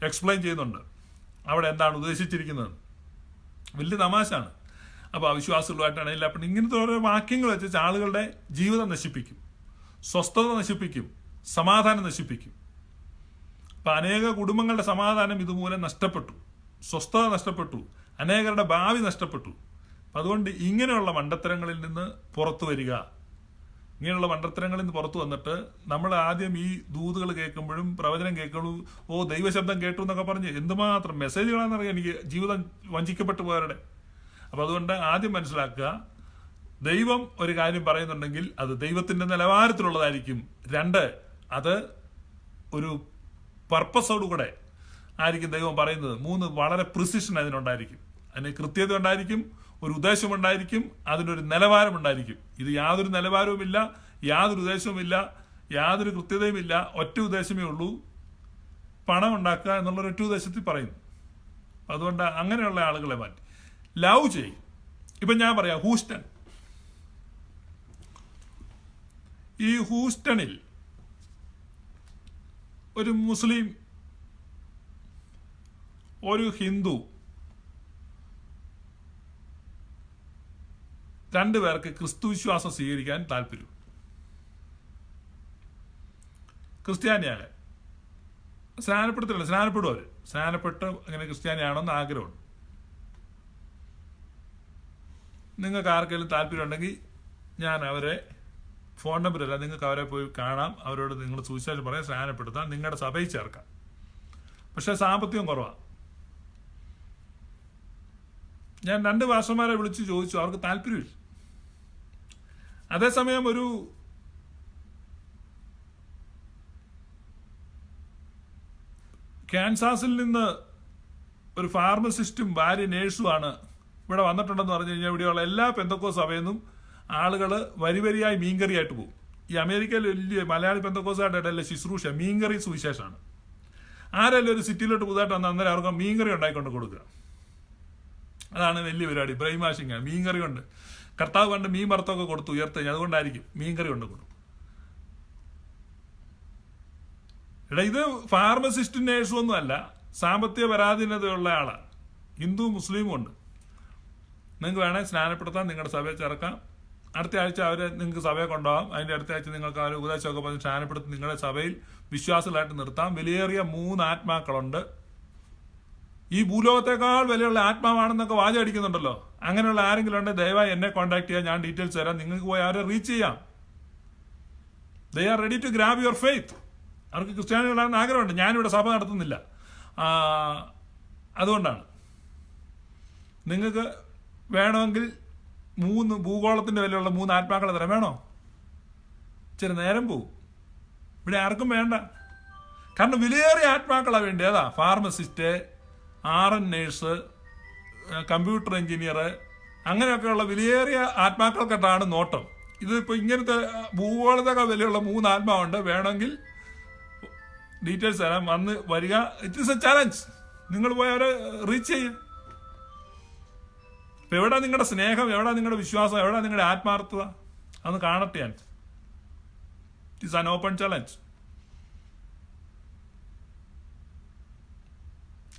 എക്സ്പ്ലെയിൻ ചെയ്യുന്നുണ്ട്, അവിടെ എന്താണ് ഉദ്ദേശിച്ചിരിക്കുന്നത്. വലിയ തമാശാണ്. അപ്പോൾ അവിശ്വാസികളുമായിട്ട് ഇണയില്ലാപ്പണ, ഇങ്ങനത്തെ ഓരോ വാക്യങ്ങൾ വെച്ച് ആളുകളുടെ ജീവിതം നശിപ്പിക്കും, സ്വസ്ഥത നശിപ്പിക്കും, സമാധാനം നശിപ്പിക്കും. അപ്പം അനേക കുടുംബങ്ങളുടെ സമാധാനം ഇതുമൂലം നഷ്ടപ്പെട്ടു, സ്വസ്ഥത നഷ്ടപ്പെട്ടു, അനേകരുടെ ഭാവി നഷ്ടപ്പെട്ടു. അപ്പം അതുകൊണ്ട് ഇങ്ങനെയുള്ള മണ്ടത്തരങ്ങളിൽ നിന്ന് പുറത്തു വരിക. ഇങ്ങനെയുള്ള മണ്ടത്തരങ്ങളിൽ നിന്ന് പുറത്തു വന്നിട്ട് നമ്മൾ ആദ്യം ഈ ദൂതുകൾ കേൾക്കുമ്പോഴും പ്രവചനം കേൾക്കുമ്പോഴും ദൈവശബ്ദം കേട്ടു എന്നൊക്കെ പറഞ്ഞ് എന്തുമാത്രം മെസ്സേജുകളാണെന്നറിയാം എനിക്ക് ജീവിതം വഞ്ചിക്കപ്പെട്ടു പോയവരുടെ. അപ്പം അതുകൊണ്ട് ആദ്യം മനസ്സിലാക്കുക, ദൈവം ഒരു കാര്യം പറയുന്നുണ്ടെങ്കിൽ അത് ദൈവത്തിൻ്റെ നിലവാരത്തിലുള്ളതായിരിക്കും. 2, അത് ഒരു പർപ്പസോടുകൂടെ ആയിരിക്കും ദൈവം പറയുന്നത്. 3, വളരെ പ്രിസിഷൻ അതിനുണ്ടായിരിക്കും, അതിന് കൃത്യത ഉണ്ടായിരിക്കും, ഒരു ഉദ്ദേശമുണ്ടായിരിക്കും, അതിനൊരു നിലവാരമുണ്ടായിരിക്കും. ഇത് യാതൊരു നിലവാരവുമില്ല, യാതൊരു ഉദ്ദേശവുമില്ല, യാതൊരു കൃത്യതയുമില്ല, ഒറ്റ ഉദ്ദേശമേ ഉള്ളൂ, പണം ഉണ്ടാക്കുക എന്നുള്ളൊരൊറ്റ ഉദ്ദേശത്തിൽ പറയുന്നു. അതുകൊണ്ട് അങ്ങനെയുള്ള ആളുകളെ മാറ്റി ലവ് ചെയ്യും. ഇപ്പം ഞാൻ പറയാം, ഈ ഹൂസ്റ്റണിൽ ഒരു മുസ്ലിം, ഒരു ഹിന്ദു, 2 പേർക്ക് ക്രിസ്തു വിശ്വാസം സ്വീകരിക്കാൻ താല്പര്യം. ക്രിസ്ത്യാനിയായ സ്നാനപ്പെടുത്തില്ല, സ്നാനപ്പെടും അവർ, സ്നാനപ്പെട്ട് അങ്ങനെ ക്രിസ്ത്യാനിയാണെന്ന് ആഗ്രഹമുണ്ട്. നിങ്ങൾക്ക് ആർക്കെങ്കിലും താല്പര്യം ഉണ്ടെങ്കിൽ ഞാൻ അവരെ ഫോൺ നമ്പറില്ല, നിങ്ങൾക്ക് അവരെ പോയി കാണാം, അവരോട് നിങ്ങൾ സുവിശേഷം പറയാൻ, സ്നാനപ്പെടുത്താം, നിങ്ങളുടെ സഭയിൽ ചേർക്കാം. പക്ഷെ സാമ്പത്തികം കുറവാണ്. ഞാൻ 2 പാസ്റ്റർമാരെ വിളിച്ച് ചോദിച്ചു, അവർക്ക് താല്പര്യമില്ല. അതേസമയം ഒരു കാൻസാസിൽ നിന്ന് ഒരു ഫാർമസിസ്റ്റും ഭാര്യ നേഴ്സുമാണ് ഇവിടെ വന്നിട്ടുണ്ടെന്ന് പറഞ്ഞു കഴിഞ്ഞാൽ ഇവിടെയുള്ള എല്ലാ പെന്തക്കോസ് സഭയിൽ നിന്നും ആളുകൾ വരിവരിയായി മീൻകറിയായിട്ട് പോകും. ഈ അമേരിക്കയിൽ വലിയ മലയാളി പെന്തക്കോസുകാരുടെ ഇടയിലെ ശുശ്രൂഷ മീൻകറി സുവിശേഷമാണ്. ആരെല്ലാം ഒരു സിറ്റിയിലോട്ട് പുതുതായിട്ട് വന്ന അന്നേരം അവർക്ക് മീൻകറി ഉണ്ടായിക്കൊണ്ട് കൊടുക്കുക, അതാണ് വലിയ പരിപാടി. ബ്രെയിൻ വാഷിങ്, മീൻകറി കൊണ്ട് കർത്താവ് കണ്ട് മീൻ വറുത്തൊക്കെ കൊടുത്തു ഉയർത്തി, അതുകൊണ്ടായിരിക്കും മീൻകറി കൊണ്ട് കൊടുക്കും. ഇത് ഫാർമസിസ്റ്റ് നേഴ്സും ഒന്നും അല്ല, സാമ്പത്തിക പരാധീനതയുള്ള ആളാണ്, ഹിന്ദു മുസ്ലിമും ഉണ്ട്. നിങ്ങൾക്ക് വേണേൽ സ്നാനപ്പെടുത്താൻ, നിങ്ങളുടെ സഭയെ ചേർക്കാം. അടുത്ത ആഴ്ച അവരെ നിങ്ങൾക്ക് സഭയെ കൊണ്ടുപോകാം. അതിൻ്റെ അടുത്ത ആഴ്ച നിങ്ങൾക്ക് അവർ ഉപദേശമൊക്കെ പറഞ്ഞ് സ്നാനപ്പെടുത്തി നിങ്ങളുടെ സഭയിൽ വിശ്വാസികളായിട്ട് നിർത്താം. വിലയേറിയ 3 ആത്മാക്കളുണ്ട്. ഈ ഭൂലോകത്തെക്കാൾ വിലയുള്ള ആത്മാവാണെന്നൊക്കെ വാചടിക്കുന്നുണ്ടല്ലോ, അങ്ങനെയുള്ള ആരെങ്കിലും ഉണ്ടെങ്കിൽ ദയവായി എന്നെ കോൺടാക്ട് ചെയ്യാം, ഞാൻ ഡീറ്റെയിൽസ് തരാം. നിങ്ങൾക്ക് പോയി അവരെ റീച്ച് ചെയ്യാം. They are ready to grab your faith. അവർക്ക് ക്രിസ്ത്യാനികളാണെന്ന് ആഗ്രഹമുണ്ട്. ഞാനിവിടെ സഭ നടത്തുന്നില്ല, അതുകൊണ്ടാണ്. നിങ്ങൾക്ക് വേണമെങ്കിൽ 3 ഭൂഗോളത്തിൻ്റെ വിലയുള്ള 3 ആത്മാക്കളെ തരാം. വേണോ? ഇച്ചിരി നേരം പോവും. ഇവിടെ ആർക്കും വേണ്ട. കാരണം വിലയേറിയ ആത്മാക്കളാണ് വേണ്ടി. അതാ pharmacist, RN nurse, computer engineer, അങ്ങനെയൊക്കെയുള്ള വിലയേറിയ ആത്മാക്കൾക്കിട്ടാണ് നോട്ടം. ഇതിപ്പോൾ ഇങ്ങനത്തെ ഭൂഗോളത്തൊക്കെ വിലയുള്ള 3 ആത്മാവുണ്ട്. വേണമെങ്കിൽ ഡീറ്റെയിൽസ് തരാം, വന്ന് വരിക. It is A challenge. നിങ്ങൾ പോയി അവരെ റീച്ച് ചെയ്യും. ഇപ്പം എവിടെ നിങ്ങളുടെ സ്നേഹം, എവിടെ നിങ്ങളുടെ വിശ്വാസം, എവിടെ നിങ്ങളുടെ ആത്മാർത്ഥത, അതൊന്ന് കാണട്ടെ ഞാൻ. It is an open challenge.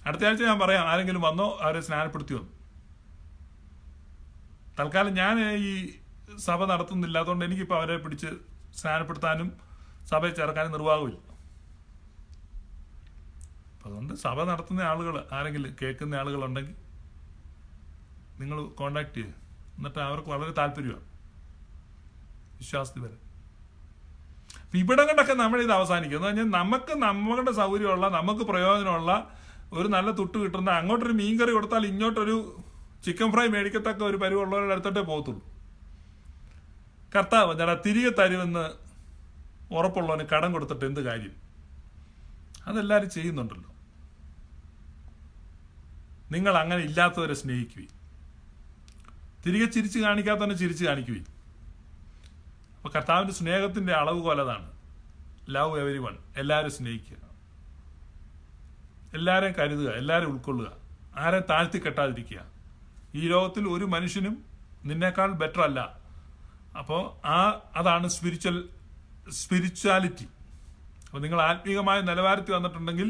അടുത്ത ആഴ്ച ഞാൻ പറയാം, ആരെങ്കിലും വന്നോ അവരെ സ്നാനപ്പെടുത്തി വന്നു. തൽക്കാലം ഞാൻ ഈ സഭ നടത്തുന്നില്ല, അതുകൊണ്ട് എനിക്കിപ്പോൾ അവരെ പിടിച്ച് സ്നാനപ്പെടുത്താനും സഭയിൽ ചേർക്കാനും നിർവാഹമില്ല. അതുകൊണ്ട് സഭ നടത്തുന്ന ആളുകൾ, ആരെങ്കിലും കേൾക്കുന്ന ആളുകളുണ്ടെങ്കിൽ നിങ്ങൾ കോണ്ടാക്ട് ചെയ്യുക. എന്നിട്ട് അവർക്ക് വളരെ താല്പര്യമാണ് വിശ്വാസത്തിൽ വരെ. ഇവിടെ കണ്ടൊക്കെ നമ്മളിത് അവസാനിക്കും എന്ന് പറഞ്ഞാൽ നമുക്ക് നമ്മുടെ സൗകര്യമുള്ള, നമുക്ക് പ്രയോജനമുള്ള ഒരു നല്ല തുട്ട് കിട്ടുന്ന, അങ്ങോട്ടൊരു മീൻകറി കൊടുത്താൽ ഇങ്ങോട്ടൊരു ചിക്കൻ ഫ്രൈ മേടിക്കത്തക്ക ഒരു പരിവുള്ളവരുടെ അടുത്തോട്ടേ പോകത്തുള്ളൂ. കർത്താവ് ഞാൻ തിരികെ തരുമെന്ന് ഉറപ്പുള്ളവന് കടം കൊടുത്തിട്ട് എന്ത് കാര്യം? അതെല്ലാവരും ചെയ്യുന്നുണ്ടല്ലോ. നിങ്ങൾ അങ്ങനെ ഇല്ലാത്തവരെ സ്നേഹിക്കുകയും തിരികെ ചിരിച്ചു കാണിക്കാത്തവനെ ചിരിച്ചു കാണിക്കുകയും. അപ്പോൾ കർത്താവിൻ്റെ സ്നേഹത്തിൻ്റെ അളവുകോൽ അതാണ്. Love every one. എല്ലാവരും സ്നേഹിക്കുക, എല്ലാവരെയും കരുതുക, എല്ലാവരും ഉൾക്കൊള്ളുക, ആരെയും താഴ്ത്തി കെട്ടാതിരിക്കുക. ഈ ലോകത്തിൽ ഒരു മനുഷ്യനും നിന്നേക്കാൾ ബെറ്റർ അല്ല. അപ്പോൾ അതാണ് സ്പിരിച്വാലിറ്റി. അപ്പോൾ നിങ്ങൾ ആത്മീകമായ നിലവാരത്തിൽ വന്നിട്ടുണ്ടെങ്കിൽ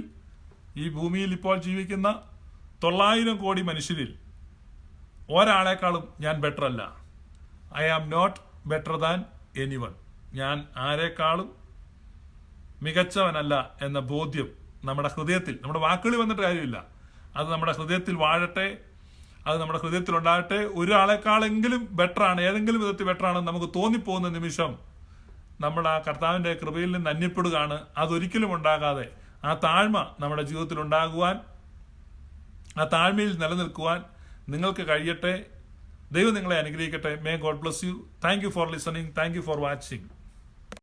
ഈ ഭൂമിയിൽ ഇപ്പോൾ ജീവിക്കുന്ന 900 കോടി മനുഷ്യരിൽ ഒരാളെക്കാളും ഞാൻ ബെറ്റർ അല്ല. I am not better than anyone. ഞാൻ ആരെക്കാളും മികച്ചവനല്ല എന്ന ബോധ്യം നമ്മുടെ ഹൃദയത്തിൽ, നമ്മുടെ വാക്കുകളിൽ വന്നിട്ട് കാര്യമില്ല, അത് നമ്മുടെ ഹൃദയത്തിൽ വാഴട്ടെ. അത് നമ്മുടെ ഹൃദയത്തിൽ ഉണ്ടാകട്ടെ. ഒരാളെക്കാളെങ്കിലും ബെറ്ററാണ്, ഏതെങ്കിലും വിധത്തിൽ ബെറ്ററാണെന്ന് നമുക്ക് തോന്നിപ്പോകുന്ന നിമിഷം നമ്മൾ ആ കർത്താവിൻ്റെ കൃപയിൽ നിന്ന് അന്യപ്പെടുകയാണ്. അതൊരിക്കലും ഉണ്ടാകാതെ ആ താഴ്മ നമ്മുടെ ജീവിതത്തിൽ ഉണ്ടാകുവാൻ, ആ താഴ്മയിൽ നിലനിൽക്കുവാൻ നിങ്ങൾക്ക് കഴിയട്ടെ. ദൈവം നിങ്ങളെ അനുഗ്രഹിക്കട്ടെ. May God bless you. Thank you for listening. Thank you for watching.